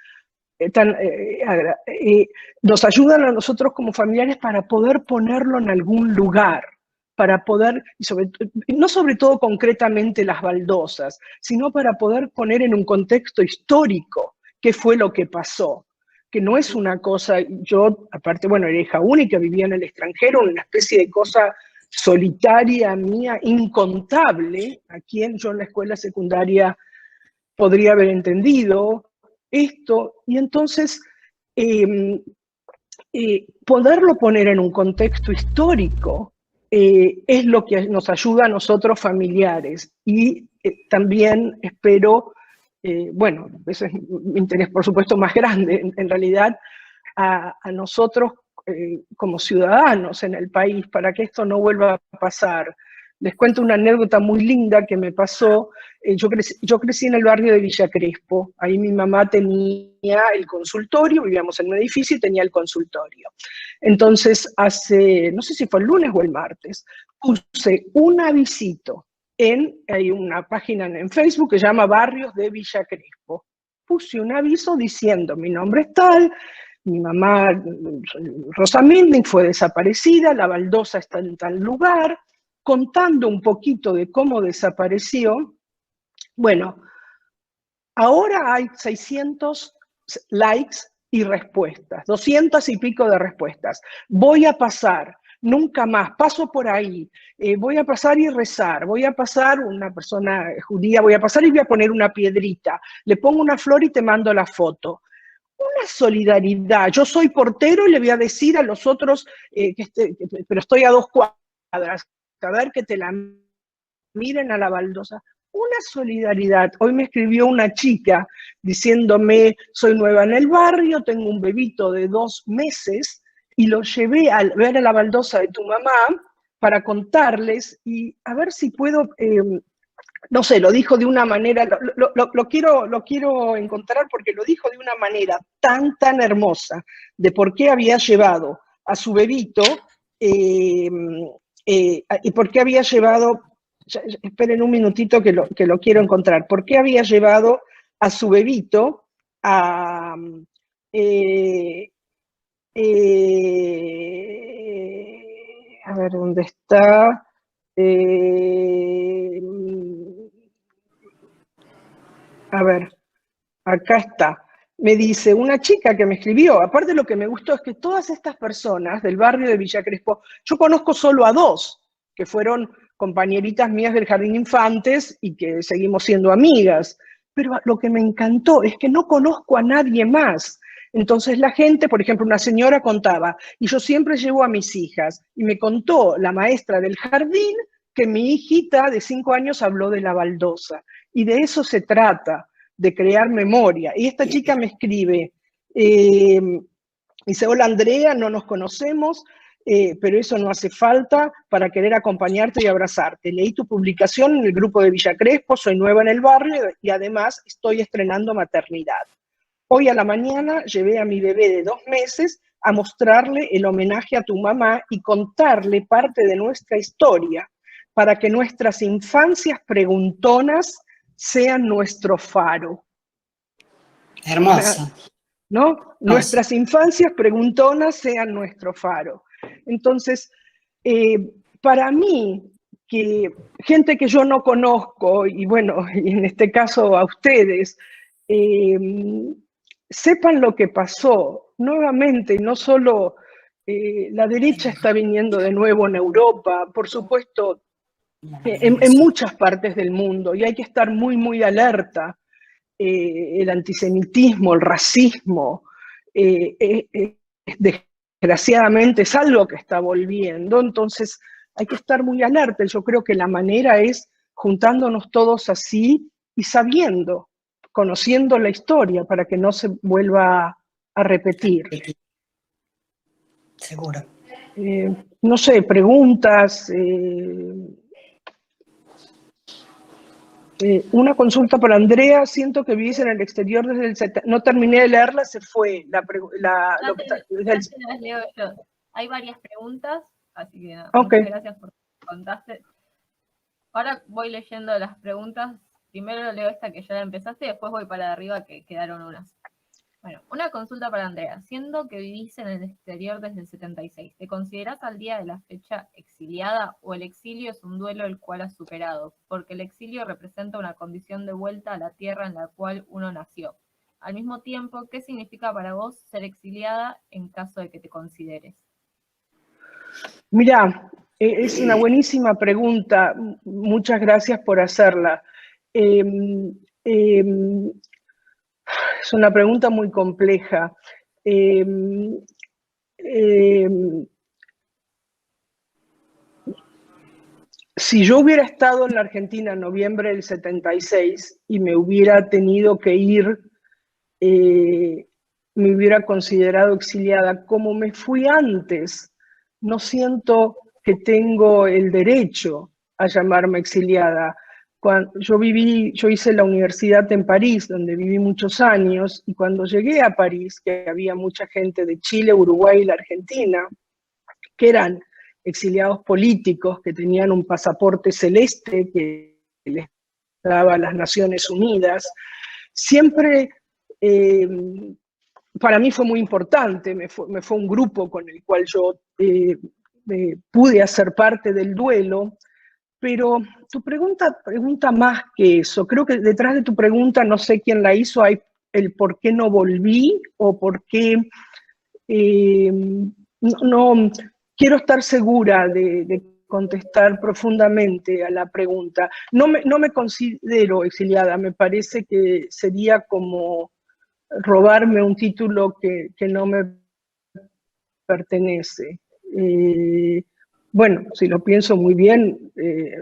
nos ayudan a nosotros como familiares para poder ponerlo en algún lugar, para poder, no sobre todo concretamente las baldosas, sino para poder poner en un contexto histórico qué fue lo que pasó, que no es una cosa, yo aparte, bueno, era hija única, vivía en el extranjero, una especie de cosa solitaria mía, incontable, a quien yo en la escuela secundaria podría haber entendido esto, y entonces poderlo poner en un contexto histórico es lo que nos ayuda a nosotros familiares, y también espero, bueno, ese es mi interés por supuesto más grande, en realidad, a nosotros como ciudadanos en el país, para que esto no vuelva a pasar. Les cuento una anécdota muy linda que me pasó. Yo crecí en el barrio de Villa Crespo. Ahí mi mamá tenía el consultorio, vivíamos en un edificio y tenía el consultorio. Entonces, no sé si fue el lunes o el martes, puse un avisito hay una página en Facebook que se llama Barrios de Villa Crespo. Puse un aviso diciendo, mi nombre es tal, mi mamá, Rosa Mending, fue desaparecida, la baldosa está en tal lugar, contando un poquito de cómo desapareció. Bueno, ahora hay 600 likes y respuestas, 200 y pico de respuestas. Voy a pasar, nunca más, paso por ahí, voy a pasar y rezar, voy a pasar, una persona judía, voy a pasar y voy a poner una piedrita, le pongo una flor y te mando la foto. Una solidaridad. Yo soy portero y le voy a decir a los otros, pero estoy a 2 cuadras, a ver que te la miren a la baldosa. Una solidaridad. Hoy me escribió una chica diciéndome, soy nueva en el barrio, tengo un bebito de 2 meses y lo llevé a ver a la baldosa de tu mamá para contarles y a ver si puedo... no sé, lo dijo de una manera, lo quiero encontrar porque lo dijo de una manera tan hermosa de por qué había llevado a su bebito y por qué había llevado, esperen un minutito que lo quiero encontrar, por qué había llevado a su bebito a ver dónde está. A ver, acá está. Me dice una chica que me escribió, aparte lo que me gustó es que todas estas personas del barrio de Villa Crespo, yo conozco solo a 2, que fueron compañeritas mías del Jardín Infantes y que seguimos siendo amigas, pero lo que me encantó es que no conozco a nadie más. Entonces la gente, por ejemplo, una señora contaba, y yo siempre llevo a mis hijas, y me contó la maestra del jardín que mi hijita de 5 años habló de la baldosa. Y de eso se trata, de crear memoria. Y esta chica me escribe, dice, hola Andrea, no nos conocemos, pero eso no hace falta para querer acompañarte y abrazarte. Leí tu publicación en el grupo de Villa Crespo, soy nueva en el barrio y además estoy estrenando maternidad. Hoy a la mañana llevé a mi bebé de 2 meses a mostrarle el homenaje a tu mamá y contarle parte de nuestra historia para que nuestras infancias preguntonas sean nuestro faro. Hermoso. ¿No? Nuestras infancias preguntonas sean nuestro faro. Entonces, para mí, que gente que yo no conozco, y bueno, en este caso a ustedes, sepan lo que pasó. Nuevamente, no solo la derecha está viniendo de nuevo en Europa, por supuesto, en muchas partes del mundo, y hay que estar muy alerta. El antisemitismo, el racismo, desgraciadamente es algo que está volviendo, entonces hay que estar muy alerta. Yo creo que la manera es juntándonos todos así y sabiendo, conociendo la historia para que no se vuelva a repetir. Seguro. No sé, preguntas. Una consulta para Andrea. Siento que vivís en el exterior desde el... No terminé de leerla, se fue. Las leo yo. Hay varias preguntas, así que Okay. muchas gracias por contaste. Ahora voy leyendo las preguntas. Primero leo esta que ya la empezaste y después voy para arriba que quedaron unas. Bueno, una consulta para Andrea. Siendo que vivís en el exterior desde el 76, ¿te considerás al día de la fecha exiliada o el exilio es un duelo el cual has superado? Porque el exilio representa una condición de vuelta a la tierra en la cual uno nació. Al mismo tiempo, ¿qué significa para vos ser exiliada en caso de que te consideres? Mira, es una buenísima pregunta. Muchas gracias por hacerla. Es una pregunta muy compleja. Si yo hubiera estado en la Argentina en noviembre del 76 y me hubiera tenido que ir, me hubiera considerado exiliada. Como me fui antes, no siento que tengo el derecho a llamarme exiliada. Cuando yo hice la universidad en París, donde viví muchos años, y cuando llegué a París, que había mucha gente de Chile, Uruguay y la Argentina, que eran exiliados políticos, que tenían un pasaporte celeste que les daba las Naciones Unidas, siempre para mí fue muy importante, me fue un grupo con el cual yo pude hacer parte del duelo, pero tu pregunta más que eso. Creo que detrás de tu pregunta, no sé quién la hizo, hay el por qué no volví o por qué no quiero estar segura de contestar profundamente a la pregunta. No me considero exiliada, me parece que sería como robarme un título que no me pertenece. Bueno, si lo pienso muy bien,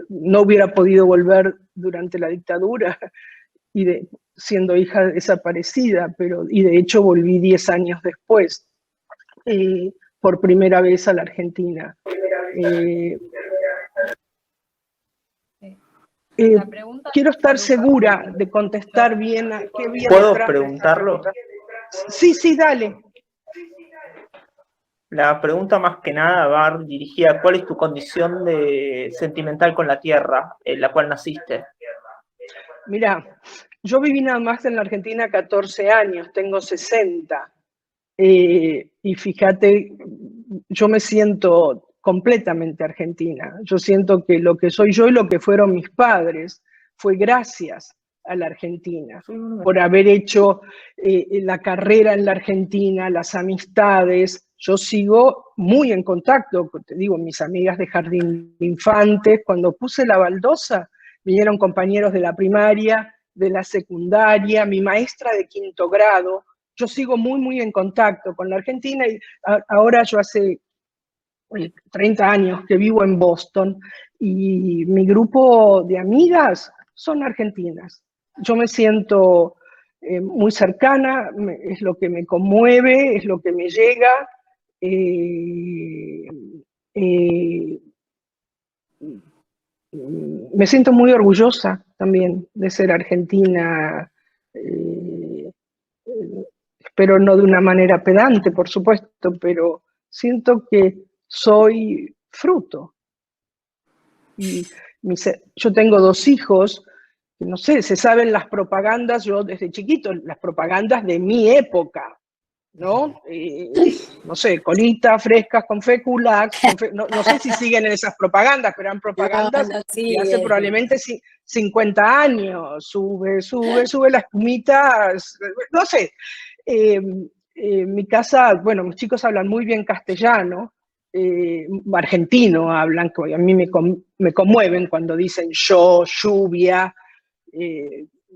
no hubiera podido volver durante la dictadura siendo hija desaparecida, y de hecho volví 10 años después, por primera vez a la Argentina. Quiero estar segura de contestar bien qué viene. ¿Puedo preguntarlo? Sí, dale. La pregunta más que nada va dirigida a cuál es tu condición sentimental con la tierra en la cual naciste. Mira, yo viví nada más en la Argentina 14 años, tengo 60. Y fíjate, yo me siento completamente argentina. Yo siento que lo que soy yo y lo que fueron mis padres fue gracias a la Argentina, por haber hecho la carrera en la Argentina, las amistades. Yo sigo muy en contacto, te digo, mis amigas de jardín de infantes. Cuando puse la baldosa, vinieron compañeros de la primaria, de la secundaria, mi maestra de 5º grado. Yo sigo muy en contacto con la Argentina, y ahora yo hace 30 años que vivo en Boston y mi grupo de amigas son argentinas. Yo me siento muy cercana, es lo que me conmueve, es lo que me llega. Me siento muy orgullosa también de ser argentina, pero no de una manera pedante, por supuesto, pero siento que soy fruto. Y yo tengo 2 hijos, que no sé, se saben las propagandas, yo desde chiquito, las propagandas de mi época, ¿no? No sé, colitas frescas con fécula, no sé si siguen en esas propagandas, pero eran propagandas de hace probablemente 50 años. Sube la espumita, no sé. Mi casa, bueno, mis chicos hablan muy bien castellano, argentino hablan, que a mí me conmueven cuando dicen yo, lluvia,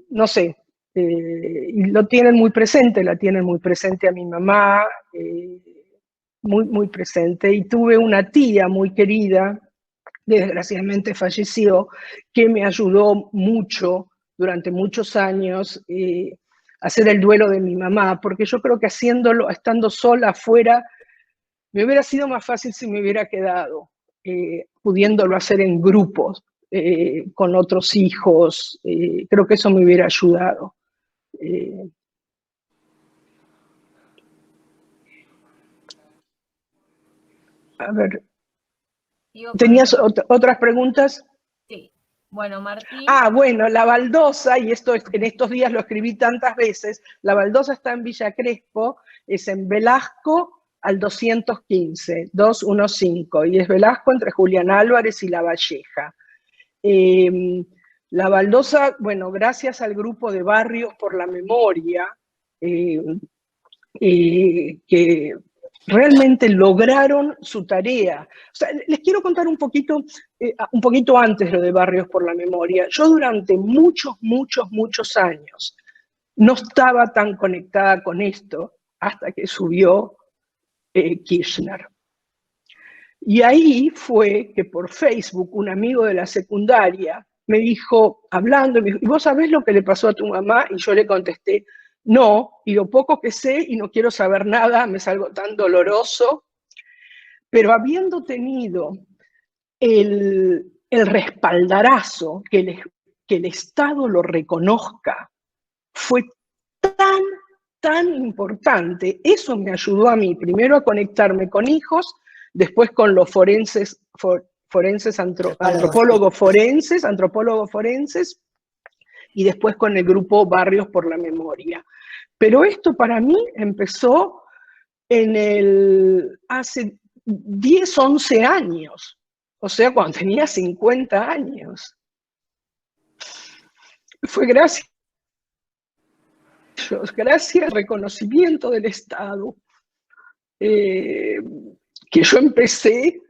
no sé, y lo tienen muy presente, la tienen muy presente a mi mamá, muy presente. Y tuve una tía muy querida, desgraciadamente falleció, que me ayudó mucho durante muchos años a hacer el duelo de mi mamá, porque yo creo que haciéndolo, estando sola afuera, Me hubiera sido más fácil si me hubiera quedado, pudiéndolo hacer en grupos, con otros hijos. Creo que eso me hubiera ayudado. A ver, ¿tenías otras preguntas? Sí. Bueno, Martín. Ah, bueno, la baldosa, y esto en estos días lo escribí tantas veces, la baldosa está en Villa Crespo, es en Velasco al 215, 215, y es Velasco entre Julián Álvarez y La Valleja. La baldosa, bueno, gracias al grupo de Barrios por la Memoria, que realmente lograron su tarea. O sea, les quiero contar un poquito antes lo de Barrios por la Memoria. Yo durante muchos años no estaba tan conectada con esto hasta que subió Kirchner. Y ahí fue que por Facebook un amigo de la secundaria me dijo, hablando, me dijo, ¿y vos sabés lo que le pasó a tu mamá? Y yo le contesté, no, y lo poco que sé y no quiero saber nada, me es algo tan doloroso. Pero habiendo tenido el respaldarazo, que el Estado lo reconozca, fue tan importante. Eso me ayudó a mí, primero a conectarme con hijos, después con los antropólogos forenses, y después con el grupo Barrios por la Memoria. Pero esto para mí empezó hace 10, 11 años, o sea, cuando tenía 50 años. Fue gracias al reconocimiento del Estado, que yo empecé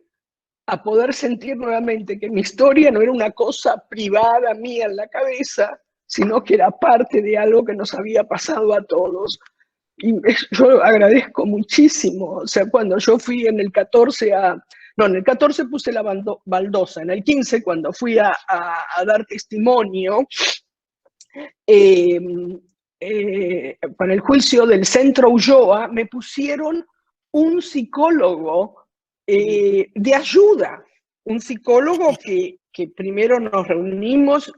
a poder sentir nuevamente que mi historia no era una cosa privada mía en la cabeza, sino que era parte de algo que nos había pasado a todos. Y yo agradezco muchísimo. O sea, cuando yo fui en el 14 en el 14 puse la baldosa, en el 15 cuando fui a dar testimonio, para el juicio del Centro Ulloa, me pusieron un psicólogo de ayuda, un psicólogo que primero nos reunimos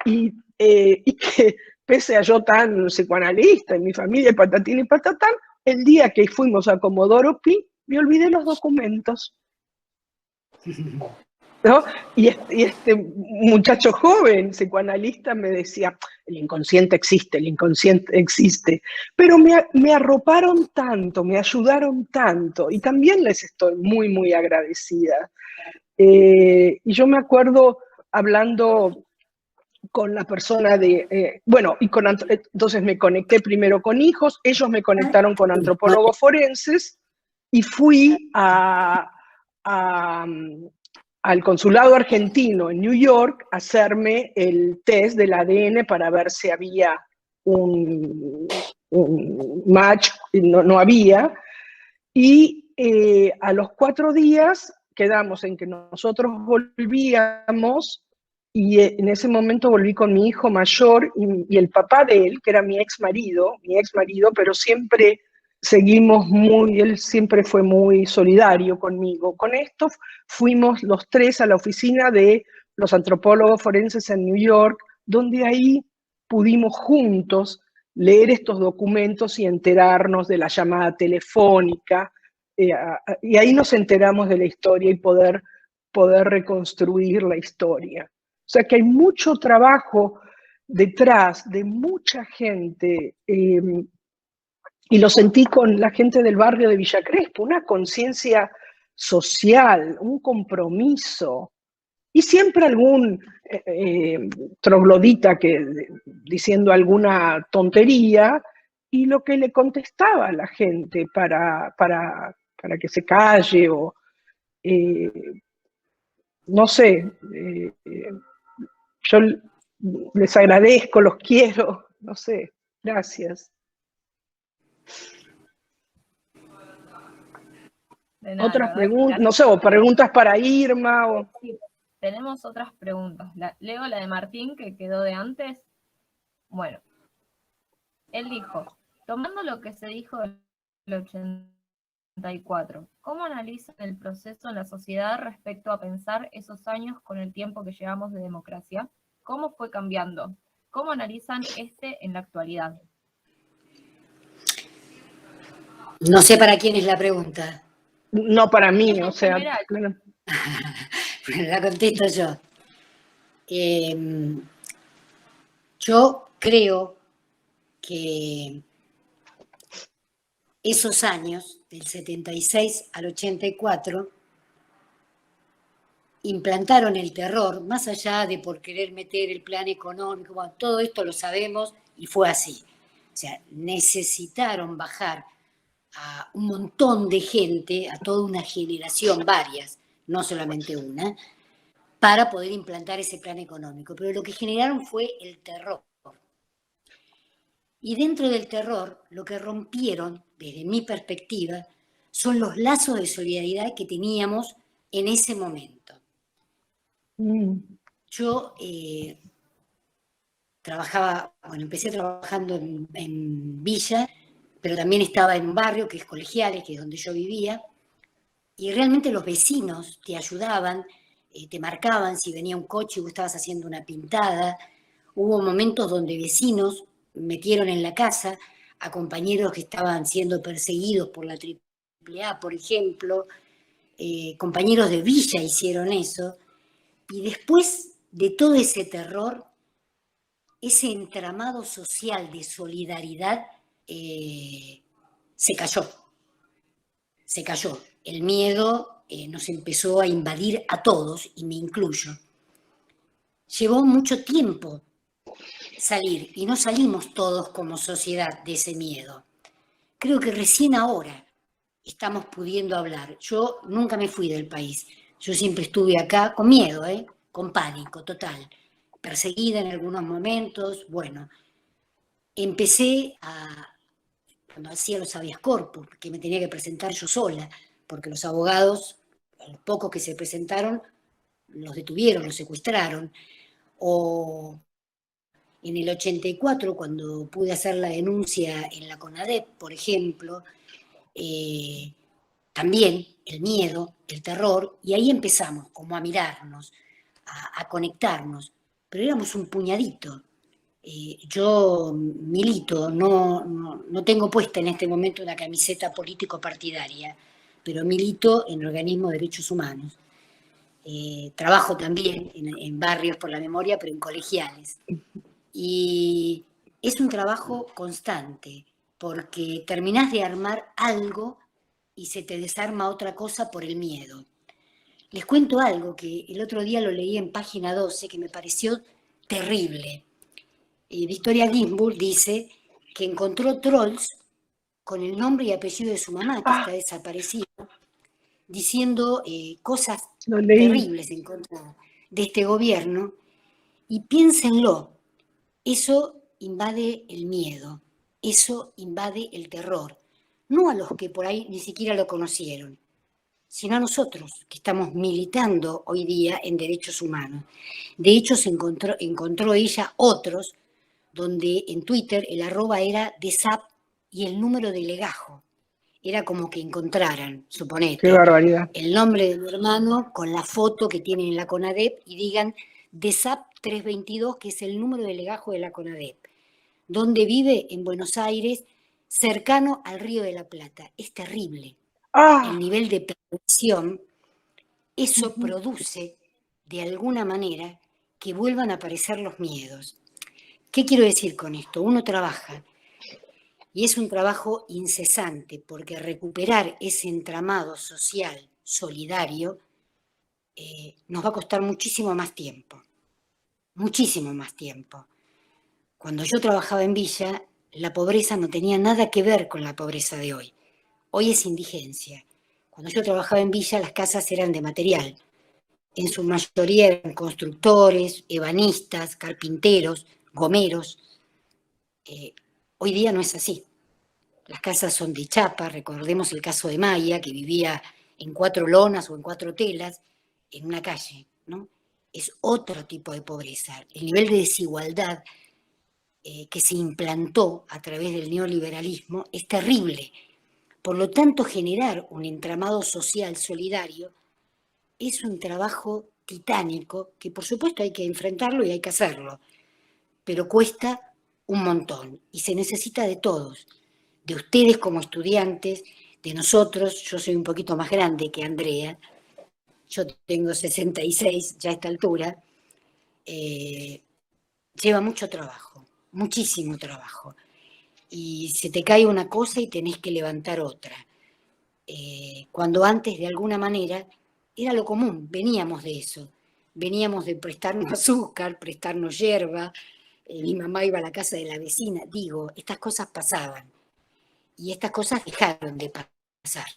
y que pese a yo tan psicoanalista en mi familia, patatín y patatán, el día que fuimos a Comodoro Pi, me olvidé los documentos. ¿No? Y este muchacho joven, psicoanalista, me decía, el inconsciente existe, pero me arroparon tanto, me ayudaron tanto, y también les estoy muy agradecida. Y yo me acuerdo hablando con la persona entonces me conecté primero con hijos, ellos me conectaron con antropólogos forenses, y fui al consulado argentino en New York a hacerme el test del ADN para ver si había un match, no había, y a los 4 días quedamos en que nosotros volvíamos, y en ese momento volví con mi hijo mayor y el papá de él, que era mi ex marido, pero siempre él siempre fue muy solidario conmigo. Con esto fuimos los 3 a la oficina de los antropólogos forenses en New York, donde ahí pudimos juntos leer estos documentos y enterarnos de la llamada telefónica, y ahí nos enteramos de la historia y poder reconstruir la historia. O sea que hay mucho trabajo detrás de mucha gente, y lo sentí con la gente del barrio de Villa Crespo, una conciencia social, un compromiso, y siempre algún troglodita diciendo alguna tontería, y lo que le contestaba a la gente para que se calle, o no sé, yo les agradezco, los quiero, no sé, gracias. Otras preguntas, no sé, o preguntas para Irma. Sí, tenemos otras preguntas. Leo la de Martín, que quedó de antes. Bueno, él dijo, tomando lo que se dijo del 80 74. ¿Cómo analizan el proceso en la sociedad respecto a pensar esos años con el tiempo que llevamos de democracia? ¿Cómo fue cambiando? ¿Cómo analizan en la actualidad? No sé para quién es la pregunta. No para mí, Es en o sea, general. claro. Bueno, la contesto yo. Yo creo que esos años, del 76 al 84, implantaron el terror, más allá de por querer meter el plan económico, bueno, todo esto lo sabemos y fue así. O sea, necesitaron bajar a un montón de gente, a toda una generación, varias, no solamente una, para poder implantar ese plan económico. Pero lo que generaron fue el terror. Y dentro del terror, lo que rompieron, desde mi perspectiva, son los lazos de solidaridad que teníamos en ese momento. Yo empecé trabajando en Villa, pero también estaba en un barrio que es Colegiales, que es donde yo vivía, y realmente los vecinos te ayudaban, te marcaban si venía un coche y vos estabas haciendo una pintada. Hubo momentos donde vecinos metieron en la casa a compañeros que estaban siendo perseguidos por la AAA, por ejemplo. Compañeros de Villa hicieron eso. Y después de todo ese terror, ese entramado social de solidaridad se cayó. Se cayó. El miedo nos empezó a invadir a todos, y me incluyo. Llevó mucho tiempo salir, y no salimos todos como sociedad de ese miedo. Creo que recién ahora estamos pudiendo hablar. Yo nunca me fui del país. Yo siempre estuve acá con miedo, con pánico total. Perseguida en algunos momentos. Bueno, cuando hacía los habeas corpus, que me tenía que presentar yo sola, porque los abogados, los pocos que se presentaron, los detuvieron, los secuestraron. O en el 84, cuando pude hacer la denuncia en la CONADEP, por ejemplo, también el miedo, el terror, y ahí empezamos como a mirarnos, a conectarnos, pero éramos un puñadito. Yo milito, no tengo puesta en este momento una camiseta político-partidaria, pero milito en organismos de derechos humanos. Trabajo también en barrios por la memoria, pero en colegiales. Y es un trabajo constante, porque terminás de armar algo y se te desarma otra cosa por el miedo. Les cuento algo que el otro día lo leí en página 12 que me pareció terrible. Victoria Ginsburg dice que encontró trolls con el nombre y apellido de su mamá, que está desaparecida, diciendo cosas terribles en contra de este gobierno. Y piénsenlo, eso invade el miedo, eso invade el terror, no a los que por ahí ni siquiera lo conocieron, sino a nosotros que estamos militando hoy día en derechos humanos. De hecho, encontró ella otros donde en Twitter el arroba era DESAP y el número de legajo. Era como que encontraran, suponete, qué barbaridad, el nombre de mi hermano con la foto que tienen en la CONADEP y digan DESAP 322, que es el número de legajo de la CONADEP. ¿Dónde vive? En Buenos Aires, cercano al Río de la Plata. Es terrible. El nivel de prevención, eso produce de alguna manera que vuelvan a aparecer los miedos. ¿Qué quiero decir con esto? Uno trabaja y es un trabajo incesante, porque recuperar ese entramado social, solidario, nos va a costar muchísimo más tiempo. Muchísimo más tiempo. Cuando yo trabajaba en Villa, la pobreza no tenía nada que ver con la pobreza de hoy. Hoy es indigencia. Cuando yo trabajaba en Villa, las casas eran de material. En su mayoría eran constructores, ebanistas, carpinteros, gomeros. Hoy día no es así. Las casas son de chapa. Recordemos el caso de Maya, que vivía en 4 lonas o en 4 telas en una calle, ¿no? Es otro tipo de pobreza. El nivel de desigualdad que se implantó a través del neoliberalismo es terrible, Por lo tanto, generar un entramado social solidario es un trabajo titánico que por supuesto hay que enfrentarlo y hay que hacerlo, pero cuesta un montón y se necesita de todos, de ustedes como estudiantes, de nosotros. Yo soy un poquito más grande que Andrea, yo tengo 66 ya a esta altura. Lleva mucho trabajo, muchísimo trabajo, y se te cae una cosa y tenés que levantar otra. Cuando antes, de alguna manera, era lo común, veníamos de eso, veníamos de prestarnos azúcar, prestarnos hierba, mi mamá iba a la casa de la vecina, digo, estas cosas pasaban, y estas cosas dejaron de pasar,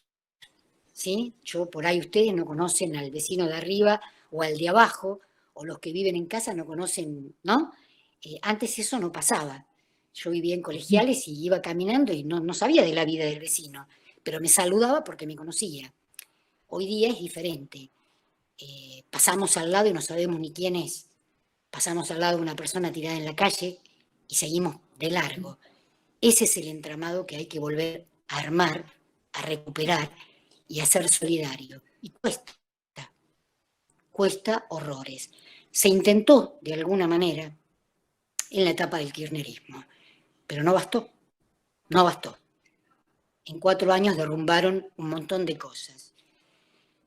¿sí? Yo, por ahí ustedes no conocen al vecino de arriba o al de abajo, o los que viven en casa no conocen, ¿no? Antes eso no pasaba. Yo vivía en Colegiales y iba caminando y no sabía de la vida del vecino, pero me saludaba porque me conocía. Hoy día es diferente. Pasamos al lado y no sabemos ni quién es. Pasamos al lado de una persona tirada en la calle y seguimos de largo. Ese es el entramado que hay que volver a armar, a recuperar y a ser solidario. Y cuesta horrores. Se intentó de alguna manera en la etapa del kirchnerismo, pero no bastó, no bastó. En 4 años derrumbaron un montón de cosas.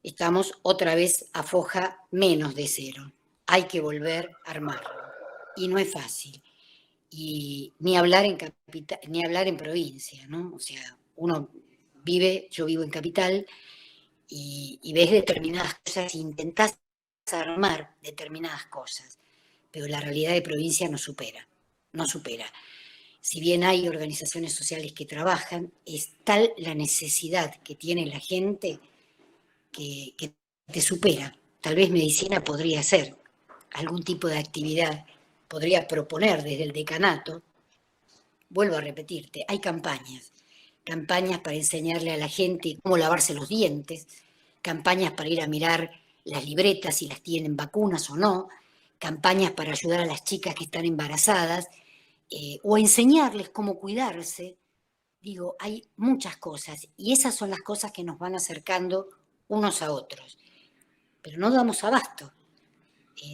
Estamos otra vez a foja menos de cero. Hay que volver a armarlo. Y no es fácil. Y ni hablar en capital, ni hablar en provincia, ¿no? O sea, uno vive, yo vivo en capital, y ves determinadas cosas, intentás armar determinadas cosas, pero la realidad de provincia no supera. Si bien hay organizaciones sociales que trabajan, es tal la necesidad que tiene la gente que te supera. Tal vez medicina podría ser algún tipo de actividad, podría proponer desde el decanato. Vuelvo a repetirte, hay campañas para enseñarle a la gente cómo lavarse los dientes, campañas para ir a mirar las libretas si las tienen vacunas o no, campañas para ayudar a las chicas que están embarazadas, o enseñarles cómo cuidarse. Digo, hay muchas cosas y esas son las cosas que nos van acercando unos a otros. Pero no damos abasto.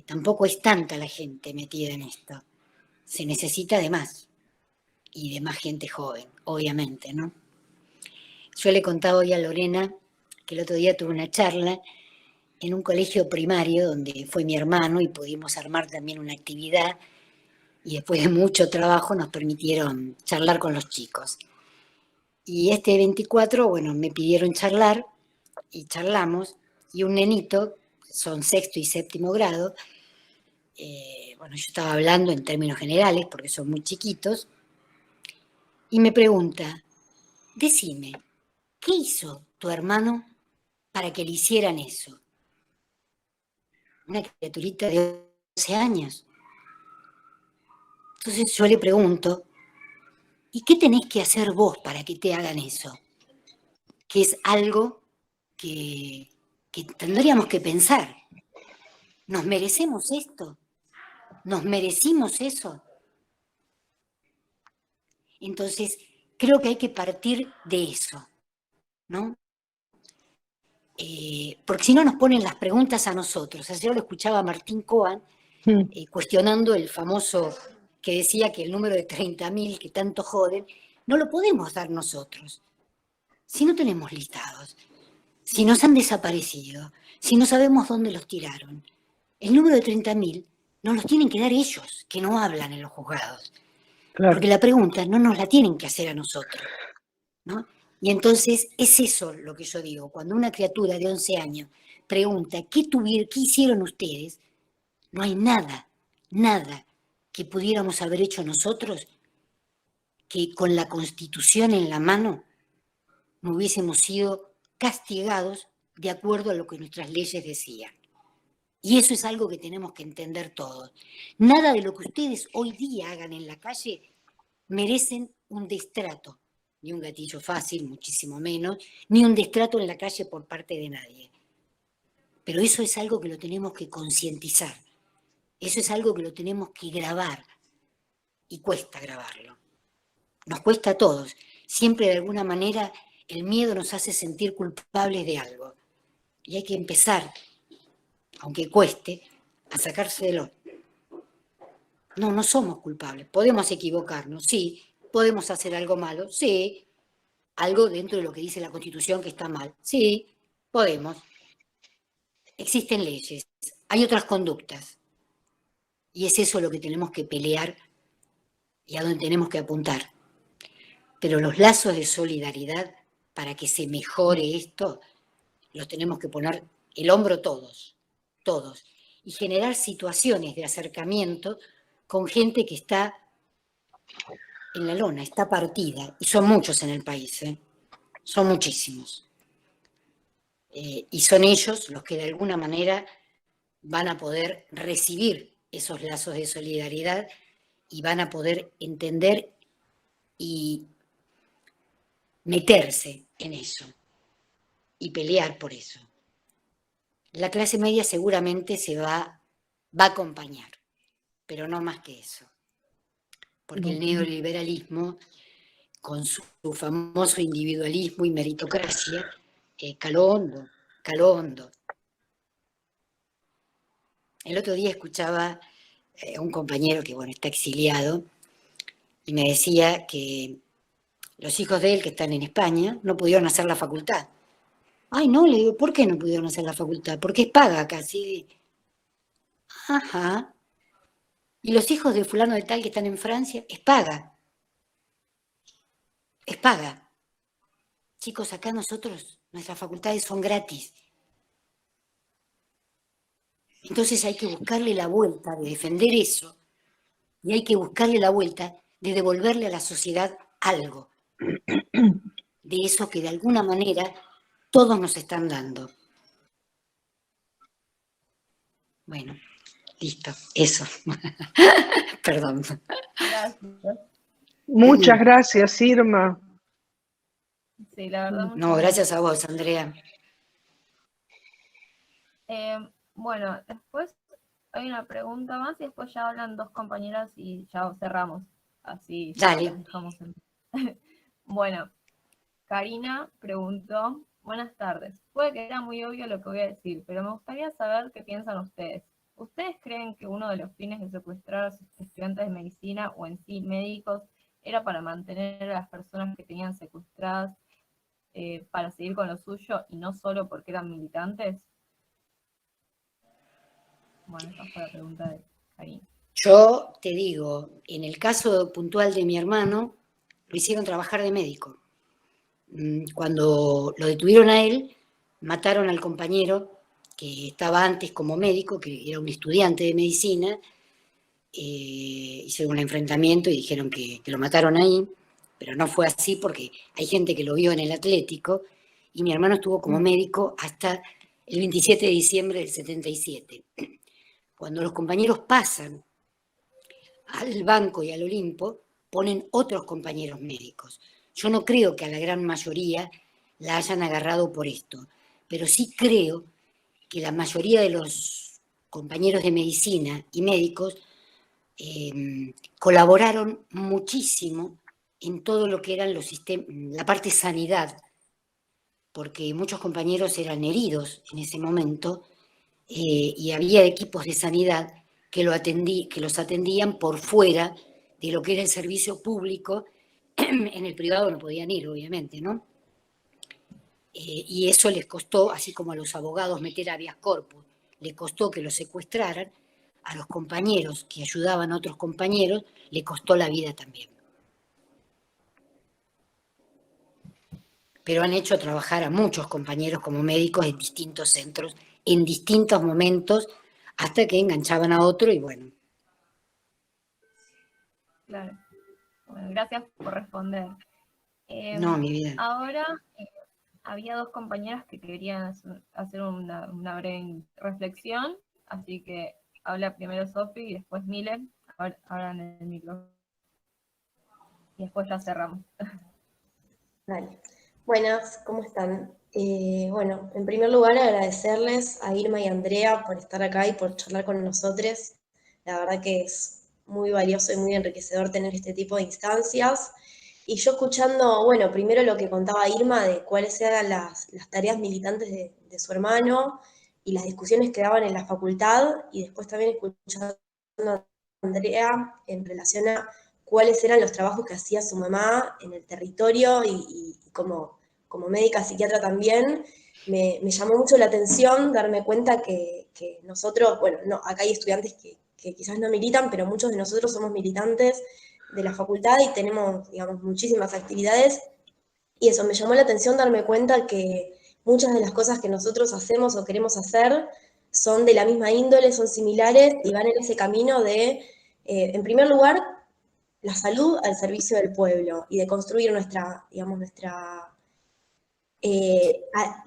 Tampoco es tanta la gente metida en esto. Se necesita de más. Y de más gente joven, obviamente, ¿no? Yo le contaba hoy a Lorena que el otro día tuve una charla en un colegio primario donde fue mi hermano y pudimos armar también una actividad y después de mucho trabajo nos permitieron charlar con los chicos. Y este 24, bueno, me pidieron charlar y charlamos, y un nenito, son 6º y 7º grado, bueno, yo estaba hablando en términos generales porque son muy chiquitos, y me pregunta, decime, ¿qué hizo tu hermano para que le hicieran eso? Una criaturita de 11 años. Entonces yo le pregunto, ¿y qué tenés que hacer vos para que te hagan eso? Que es algo que tendríamos que pensar. ¿Nos merecemos esto? ¿Nos merecimos eso? Entonces, creo que hay que partir de eso, ¿no? Porque si no nos ponen las preguntas a nosotros. Ayer lo escuchaba a Martín Coan cuestionando el famoso que decía que el número de 30.000 que tanto joden, no lo podemos dar nosotros. Si no tenemos listados, si nos han desaparecido, si no sabemos dónde los tiraron, el número de 30.000 nos los tienen que dar ellos, que no hablan en los juzgados. Claro. Porque la pregunta no nos la tienen que hacer a nosotros, ¿no? Y entonces es eso lo que yo digo. Cuando una criatura de 11 años pregunta, ¿qué hicieron ustedes? No hay nada que pudiéramos haber hecho nosotros que con la Constitución en la mano no hubiésemos sido castigados de acuerdo a lo que nuestras leyes decían. Y eso es algo que tenemos que entender todos. Nada de lo que ustedes hoy día hagan en la calle merecen un destrato, ni un gatillo fácil, muchísimo menos, ni un destrato en la calle por parte de nadie. Pero eso es algo que lo tenemos que concientizar. Eso es algo que lo tenemos que grabar. Y cuesta grabarlo. Nos cuesta a todos. Siempre de alguna manera El miedo nos hace sentir culpables de algo. Y hay que empezar, aunque cueste, a sacárselo. No, no somos culpables. Podemos equivocarnos, sí. Podemos hacer algo malo, sí. Algo dentro de lo que dice la Constitución que está mal, sí. Podemos. Existen leyes, hay otras conductas. Y es eso lo que tenemos que pelear y a donde tenemos que apuntar. Pero los lazos de solidaridad, para que se mejore esto, los tenemos que poner el hombro todos, todos. Y generar situaciones de acercamiento con gente que está en la lona, está partida. Y son muchos en el país, son muchísimos. Y son ellos los que de alguna manera van a poder recibir esos lazos de solidaridad y van a poder entender y meterse en eso y pelear por eso. La clase media seguramente se va a acompañar, pero no más que eso. Porque el neoliberalismo, con su famoso individualismo y meritocracia, caló hondo, caló hondo. El otro día escuchaba a un compañero que, bueno, está exiliado, y me decía que los hijos de él, que están en España, no pudieron hacer la facultad. Ay, no, le digo, ¿por qué no pudieron hacer la facultad? Porque es paga casi. Ajá. Y los hijos de fulano de tal que están en Francia, es paga. Es paga. Chicos, acá nosotros, nuestras facultades son gratis. Entonces hay que buscarle la vuelta de defender eso y hay que buscarle la vuelta de devolverle a la sociedad algo de eso que de alguna manera todos nos están dando. Bueno, listo, eso. Perdón. Gracias. Muchas gracias, Irma. Sí, la verdad. No, gracias a vos, Andrea. Bueno, después hay una pregunta más y después ya hablan dos compañeras y ya cerramos. Así ya Dale. las dejamos en... Bueno, Karina preguntó, buenas tardes. Puede que era muy obvio lo que voy a decir, pero me gustaría saber qué piensan ustedes. ¿Ustedes creen que uno de los fines de secuestrar a sus estudiantes de medicina o en sí médicos era para mantener a las personas que tenían secuestradas para seguir con lo suyo y no solo porque eran militantes? Bueno, esa fue la pregunta de Karina. Yo te digo, en el caso puntual de mi hermano, lo hicieron trabajar de médico. Cuando lo detuvieron a él, mataron al compañero que estaba antes como médico, que era un estudiante de medicina, hicieron un enfrentamiento y dijeron que lo mataron ahí, pero no fue así porque hay gente que lo vio en el Atlético y mi hermano estuvo como médico hasta el 27 de diciembre del 77. Cuando los compañeros pasan al banco y al Olimpo, ponen otros compañeros médicos. Yo no creo que a la gran mayoría la hayan agarrado por esto, pero sí creo que la mayoría de los compañeros de medicina y médicos colaboraron muchísimo en todo lo que eran los sistemas, la parte sanidad, porque muchos compañeros eran heridos en ese momento y había equipos de sanidad que los atendían por fuera de lo que era el servicio público. En el privado no podían ir, obviamente, ¿no? Y eso les costó, así como a los abogados meter habeas corpus, les costó que los secuestraran, a los compañeros que ayudaban a otros compañeros, le costó la vida también. Pero han hecho trabajar a muchos compañeros como médicos en distintos centros, en distintos momentos, hasta que enganchaban a otro y bueno. Claro. Bueno, gracias por responder. No, mi vida. Ahora había dos compañeras que querían hacer una breve reflexión, así que habla primero Sofi y después Mile. Ahora en el micro. Y después ya cerramos. Vale. Buenas, ¿cómo están? Bueno, en primer lugar agradecerles a Irma y a Andrea por estar acá y por charlar con nosotros. La verdad que es muy valioso y muy enriquecedor tener este tipo de instancias. Y yo escuchando, bueno, primero lo que contaba Irma de cuáles eran las tareas militantes de su hermano y las discusiones que daban en la facultad, y después también escuchando a Andrea en relación a cuáles eran los trabajos que hacía su mamá en el territorio y como médica psiquiatra también, me llamó mucho la atención darme cuenta que nosotros, bueno, no, acá hay estudiantes que quizás no militan, pero muchos de nosotros somos militantes de la facultad y tenemos, digamos, muchísimas actividades. Y eso, me llamó la atención darme cuenta que muchas de las cosas que nosotros hacemos o queremos hacer son de la misma índole, son similares y van en ese camino de, en primer lugar, la salud al servicio del pueblo y de construir nuestra, digamos,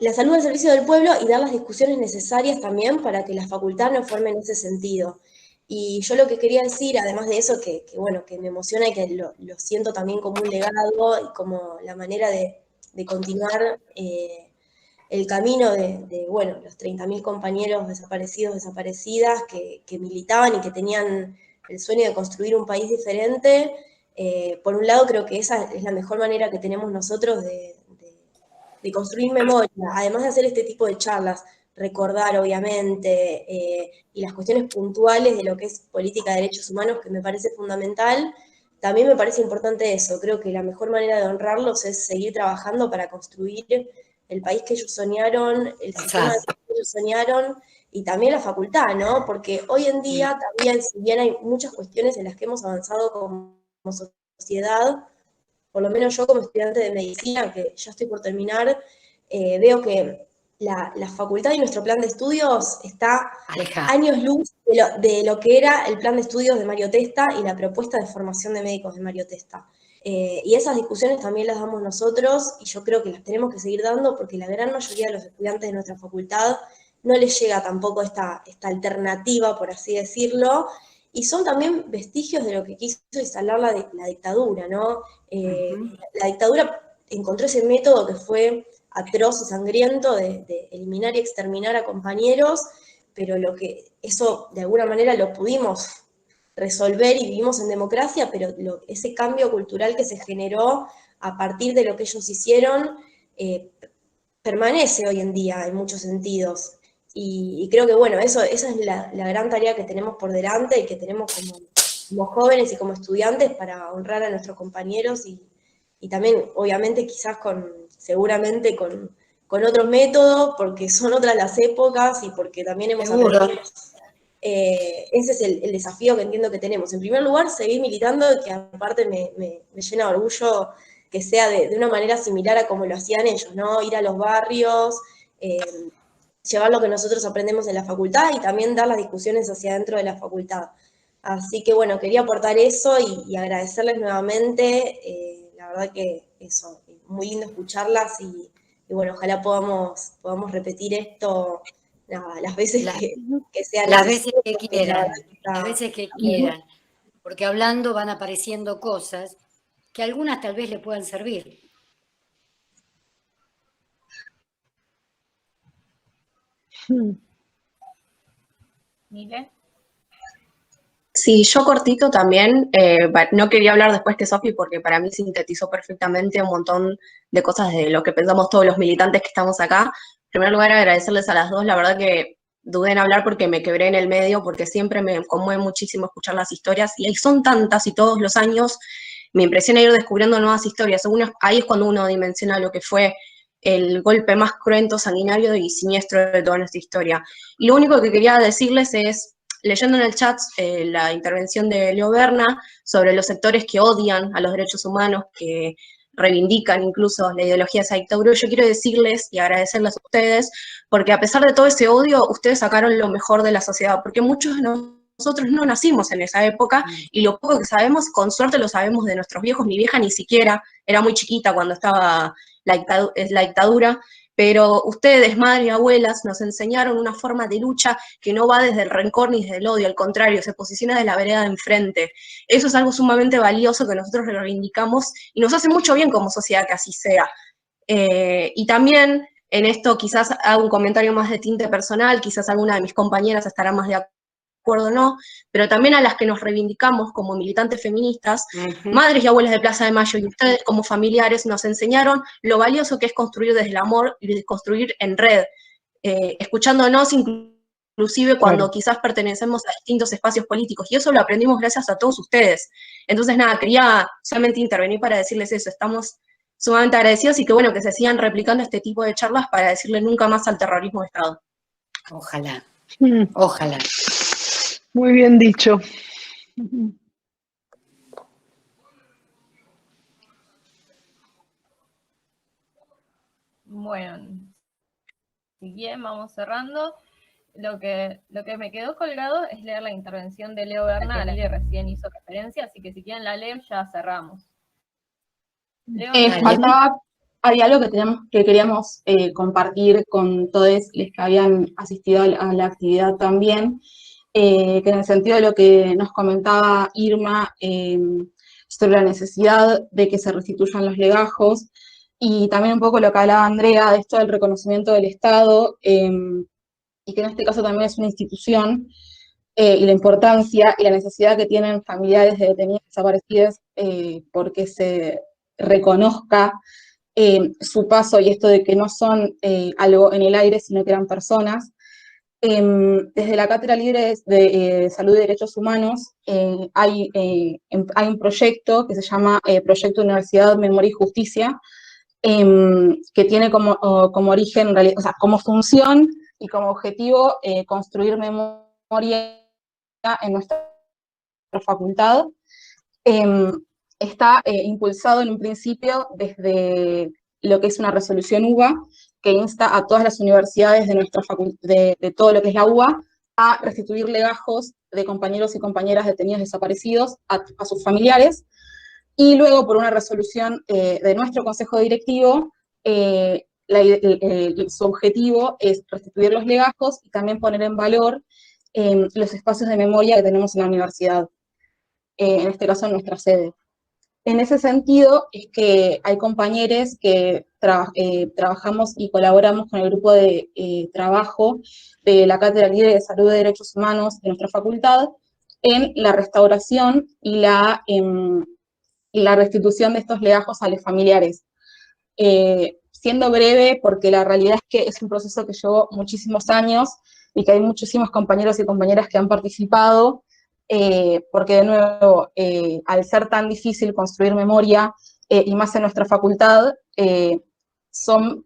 la salud al servicio del pueblo y dar las discusiones necesarias también para que la facultad no forme en ese sentido. Y yo lo que quería decir, además de eso, bueno, que me emociona y que lo siento también como un legado y como la manera de continuar el camino bueno, los 30.000 compañeros desaparecidos, desaparecidas, que militaban y que tenían el sueño de construir un país diferente. Por un lado, creo que esa es la mejor manera que tenemos nosotros de construir memoria, además de hacer este tipo de charlas, recordar obviamente, y las cuestiones puntuales de lo que es política de derechos humanos, que me parece fundamental, también me parece importante eso. Creo que la mejor manera de honrarlos es seguir trabajando para construir el país que ellos soñaron, el sistema que ellos soñaron, y también la facultad, ¿no? Porque hoy en día también, si bien hay muchas cuestiones en las que hemos avanzado como sociedad, por lo menos yo como estudiante de medicina, que ya estoy por terminar, veo que la facultad y nuestro plan de estudios está años luz de lo que era el plan de estudios de Mario Testa y la propuesta de formación de médicos de Mario Testa. Y esas discusiones también las damos nosotros, y yo creo que las tenemos que seguir dando porque la gran mayoría de los estudiantes de nuestra facultad no les llega tampoco esta alternativa, por así decirlo, y son también vestigios de lo que quiso instalar la dictadura, ¿no? La dictadura encontró ese método que fue atroz y sangriento de eliminar y exterminar a compañeros, pero eso de alguna manera lo pudimos resolver y vivimos en democracia, pero ese cambio cultural que se generó a partir de lo que ellos hicieron permanece hoy en día en muchos sentidos. Y creo que, bueno, esa es la gran tarea que tenemos por delante y que tenemos como jóvenes y como estudiantes para honrar a nuestros compañeros y también, obviamente, quizás seguramente con otros métodos, porque son otras las épocas y porque también hemos aprendido. Ese es el desafío que entiendo que tenemos. En primer lugar, seguir militando, que aparte me llena de orgullo que sea de una manera similar a como lo hacían ellos, ¿no? Ir a los barrios, llevar lo que nosotros aprendemos en la facultad y también dar las discusiones hacia adentro de la facultad. Así que bueno, quería aportar eso y agradecerles nuevamente, la verdad que eso, muy lindo escucharlas y bueno, ojalá podamos repetir esto las veces que sean las veces que quieran, las veces que quieran, porque hablando van apareciendo cosas que algunas tal vez le puedan servir. ¿Mile? Sí, yo cortito también, no quería hablar después que Sofi porque para mí sintetizó perfectamente un montón de cosas de lo que pensamos todos los militantes que estamos acá. En primer lugar, agradecerles a las dos, la verdad que dudé en hablar porque me quebré en el medio, porque siempre me conmueve muchísimo escuchar las historias, y ahí son tantas y todos los años me impresiona ir descubriendo nuevas historias. Ahí es cuando uno dimensiona lo que fue el golpe más cruento, sanguinario y siniestro de toda nuestra historia. Y lo único que quería decirles es, leyendo en el chat la intervención de Leo Berna sobre los sectores que odian a los derechos humanos, que reivindican incluso la ideología de esa dictadura, yo quiero decirles y agradecerles a ustedes, porque a pesar de todo ese odio, ustedes sacaron lo mejor de la sociedad, porque muchos de nosotros no nacimos en esa época, y lo poco que sabemos, con suerte lo sabemos de nuestros viejos. Mi vieja ni siquiera, era muy chiquita cuando estaba la dictadura, pero ustedes, madres y abuelas, nos enseñaron una forma de lucha que no va desde el rencor ni desde el odio, al contrario, se posiciona desde la vereda de enfrente. Eso es algo sumamente valioso que nosotros reivindicamos y nos hace mucho bien como sociedad que así sea. Y también en esto quizás hago un comentario más de tinte personal, quizás alguna de mis compañeras estará más de acuerdo o no, pero también a las que nos reivindicamos como militantes feministas, Ujú. madres y abuelas de Plaza de Mayo, y ustedes como familiares nos enseñaron lo valioso que es construir desde el amor y construir en red, escuchándonos inclusive cuando quizás pertenecemos a distintos espacios políticos, y eso lo aprendimos gracias a todos ustedes. Entonces, nada, quería solamente intervenir para decirles eso, estamos sumamente agradecidos y que bueno, que se sigan replicando este tipo de charlas para decirle nunca más al terrorismo de Estado. Ojalá, Mm, ojalá. muy bien dicho. Bueno, si bien vamos cerrando. Lo que me quedó colgado es leer la intervención de Leo Bernal, que recién hizo referencia, así que si quieren la leo, ya cerramos. Leo, Faltaba, había algo que queríamos compartir con todos los que habían asistido a la actividad también, que en el sentido de lo que nos comentaba Irma sobre la necesidad de que se restituyan los legajos, y también un poco lo que hablaba Andrea de esto del reconocimiento del Estado, y que en este caso también es una institución, y la importancia y la necesidad que tienen familiares de detenidos desaparecidos porque se reconozca su paso y esto de que no son algo en el aire, sino que eran personas. Desde la Cátedra Libre de Salud y Derechos Humanos hay un proyecto que se llama Proyecto Universidad, Memoria y Justicia, que tiene como origen, o sea, como función y como objetivo construir memoria en nuestra facultad. Está impulsado en un principio desde lo que es una resolución UBA, que insta a todas las universidades de nuestra de todo lo que es la UBA, a restituir legajos de compañeros y compañeras detenidos desaparecidos a sus familiares, y luego por una resolución de nuestro consejo directivo, su objetivo es restituir los legajos y también poner en valor los espacios de memoria que tenemos en la universidad, en este caso en nuestra sede. En ese sentido es que hay compañeros que trabajamos y colaboramos con el grupo de trabajo de la Cátedra Libre de Salud y Derechos Humanos de nuestra facultad en la restauración y la restitución de estos legajos a los familiares. Siendo breve, porque la realidad es que es un proceso que llevó muchísimos años y que hay muchísimos compañeros y compañeras que han participado, porque de nuevo, al ser tan difícil construir memoria, y más en nuestra facultad, son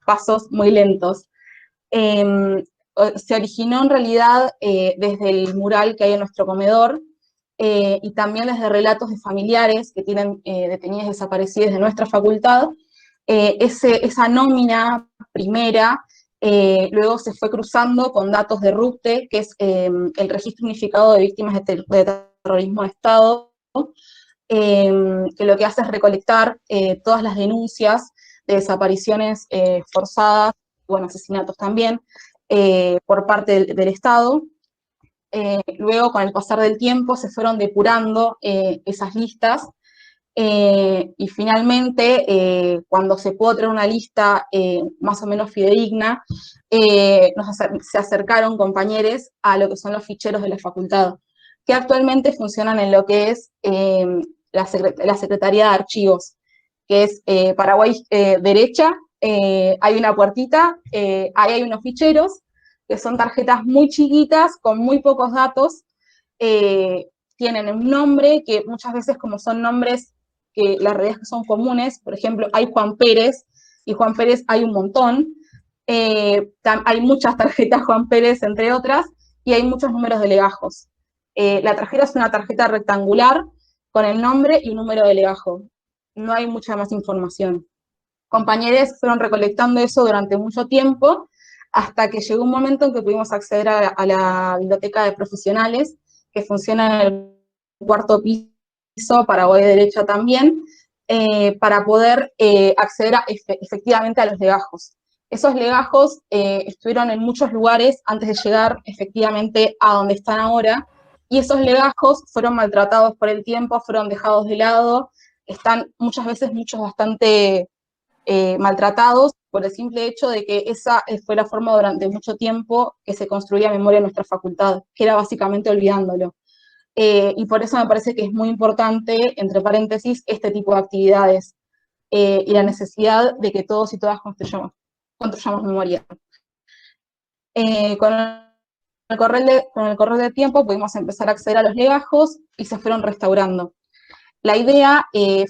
pasos muy lentos. Se originó en realidad desde el mural que hay en nuestro comedor, y también desde relatos de familiares que tienen detenidos desaparecidos de nuestra facultad. Esa nómina primera luego se fue cruzando con datos de RUPTE, que es el Registro Unificado de Víctimas de Terrorismo de Estado, que lo que hace es recolectar todas las denuncias de desapariciones forzadas, bueno, asesinatos también, por parte del Estado. Luego, con el pasar del tiempo, se fueron depurando esas listas, y finalmente, cuando se pudo tener una lista más o menos fidedigna, se acercaron compañeros a lo que son los ficheros de la facultad, que actualmente funcionan en lo que es la Secretaría de Archivos, que es Paraguay derecha, hay una puertita, ahí hay unos ficheros, que son tarjetas muy chiquitas, con muy pocos datos, tienen un nombre, que muchas veces como son nombres que la realidad es que son comunes, por ejemplo, hay Juan Pérez, y Juan Pérez hay un montón, hay muchas tarjetas Juan Pérez, entre otras, y hay muchos números de legajos. La tarjeta es una tarjeta rectangular con el nombre y un número de legajo. No hay mucha más información. Compañeros fueron recolectando eso durante mucho tiempo, hasta que llegó un momento en que pudimos acceder a la biblioteca de profesionales, que funciona en el cuarto piso, Paraguay derecha también, para poder acceder efectivamente a los legajos. Esos legajos estuvieron en muchos lugares antes de llegar efectivamente a donde están ahora, y esos legajos fueron maltratados por el tiempo, fueron dejados de lado, están muchas veces muchos bastante maltratados, por el simple hecho de que esa fue la forma durante mucho tiempo que se construía memoria en nuestra facultad, que era básicamente olvidándolo. Y por eso me parece que es muy importante, entre paréntesis, este tipo de actividades y la necesidad de que todos y todas construyamos memoria. Con el correr del tiempo pudimos empezar a acceder a los legajos y se fueron restaurando. La idea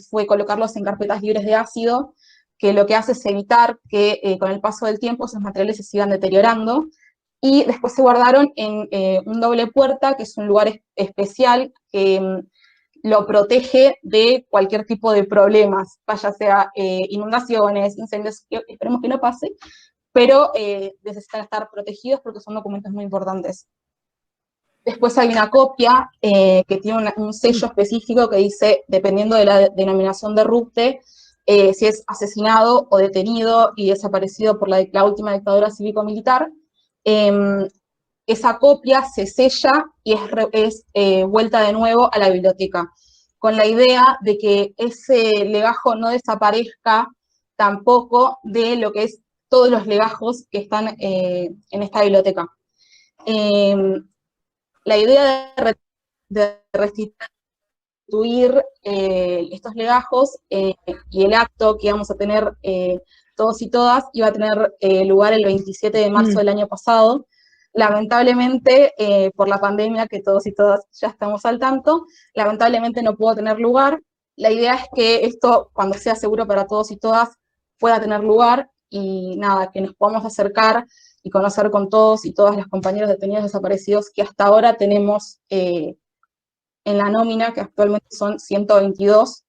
fue colocarlos en carpetas libres de ácido, que lo que hace es evitar que con el paso del tiempo esos materiales se sigan deteriorando, y después se guardaron en un doble puerta, que es un lugar especial que lo protege de cualquier tipo de problemas, ya sea inundaciones, incendios, que esperemos que no pase, pero necesitan estar protegidos porque son documentos muy importantes. Después hay una copia que tiene un sello específico que dice, dependiendo de la denominación de RUPTE, si es asesinado o detenido y desaparecido por la última dictadura cívico-militar. Esa copia se sella y es vuelta de nuevo a la biblioteca, con la idea de que ese legajo no desaparezca tampoco de lo que es todos los legajos que están en esta biblioteca. La idea de restituir estos legajos y el acto que íbamos a tener todos y todas iba a tener lugar el 27 de marzo del año pasado. Lamentablemente, por la pandemia, que todos y todas ya estamos al tanto, lamentablemente no pudo tener lugar. La idea es que esto, cuando sea seguro para todos y todas, pueda tener lugar y nada, que nos podamos acercar y conocer con todos y todas las compañeros detenidos desaparecidos que hasta ahora tenemos en la nómina, que actualmente son 122,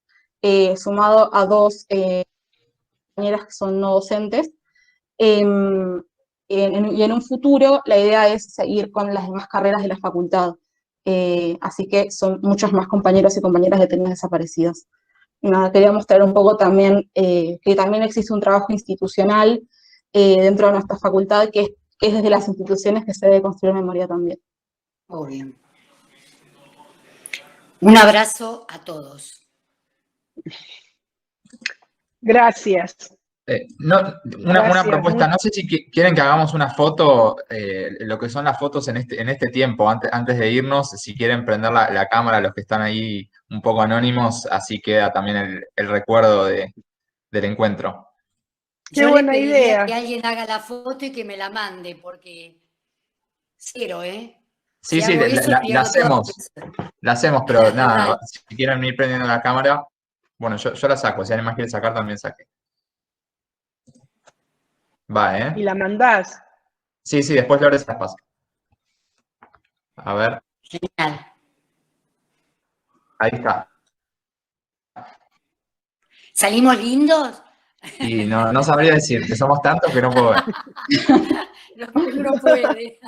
sumado a 2 compañeras que son no docentes. Y en un futuro la idea es seguir con las demás carreras de la facultad. Así que son muchos más compañeros y compañeras detenidos desaparecidos. Nada, quería mostrar un poco también que también existe un trabajo institucional dentro de nuestra facultad que es desde las instituciones que se debe construir memoria también. Muy bien. Un abrazo a todos. Gracias. Una propuesta, no sé si quieren que hagamos una foto, lo que son las fotos en este tiempo, antes de irnos, si quieren prender la cámara, los que están ahí un poco anónimos, así queda también el recuerdo del encuentro. Qué buena Yo le pediría idea. que alguien haga la foto y que me la mande, porque cero, ¿eh? Sí, Si sí, hago eso, pierdo la hacemos, pero nada, Dale. si quieren ir prendiendo la cámara, bueno, yo la saco, si alguien más quiere sacar, también saque. Va, ¿eh? Y la mandás. Sí, después Lore se las pasa. A ver, Genial. ahí está. ¿Salimos lindos? Y no sabría decir, que somos tantos que no puedo ver. Lo que uno puede.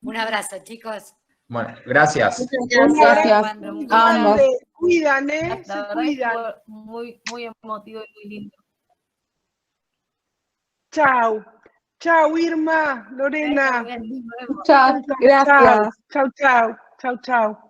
Un abrazo, chicos. Bueno, gracias. Gracias. Ambos. Se cuidan, ¿eh? La Se verdad cuidan. que fue muy, muy emotivo y muy lindo. Chau. Chau, Irma, Lorena. Nos vemos. Chao, gracias. Chau, chau, chau, chau.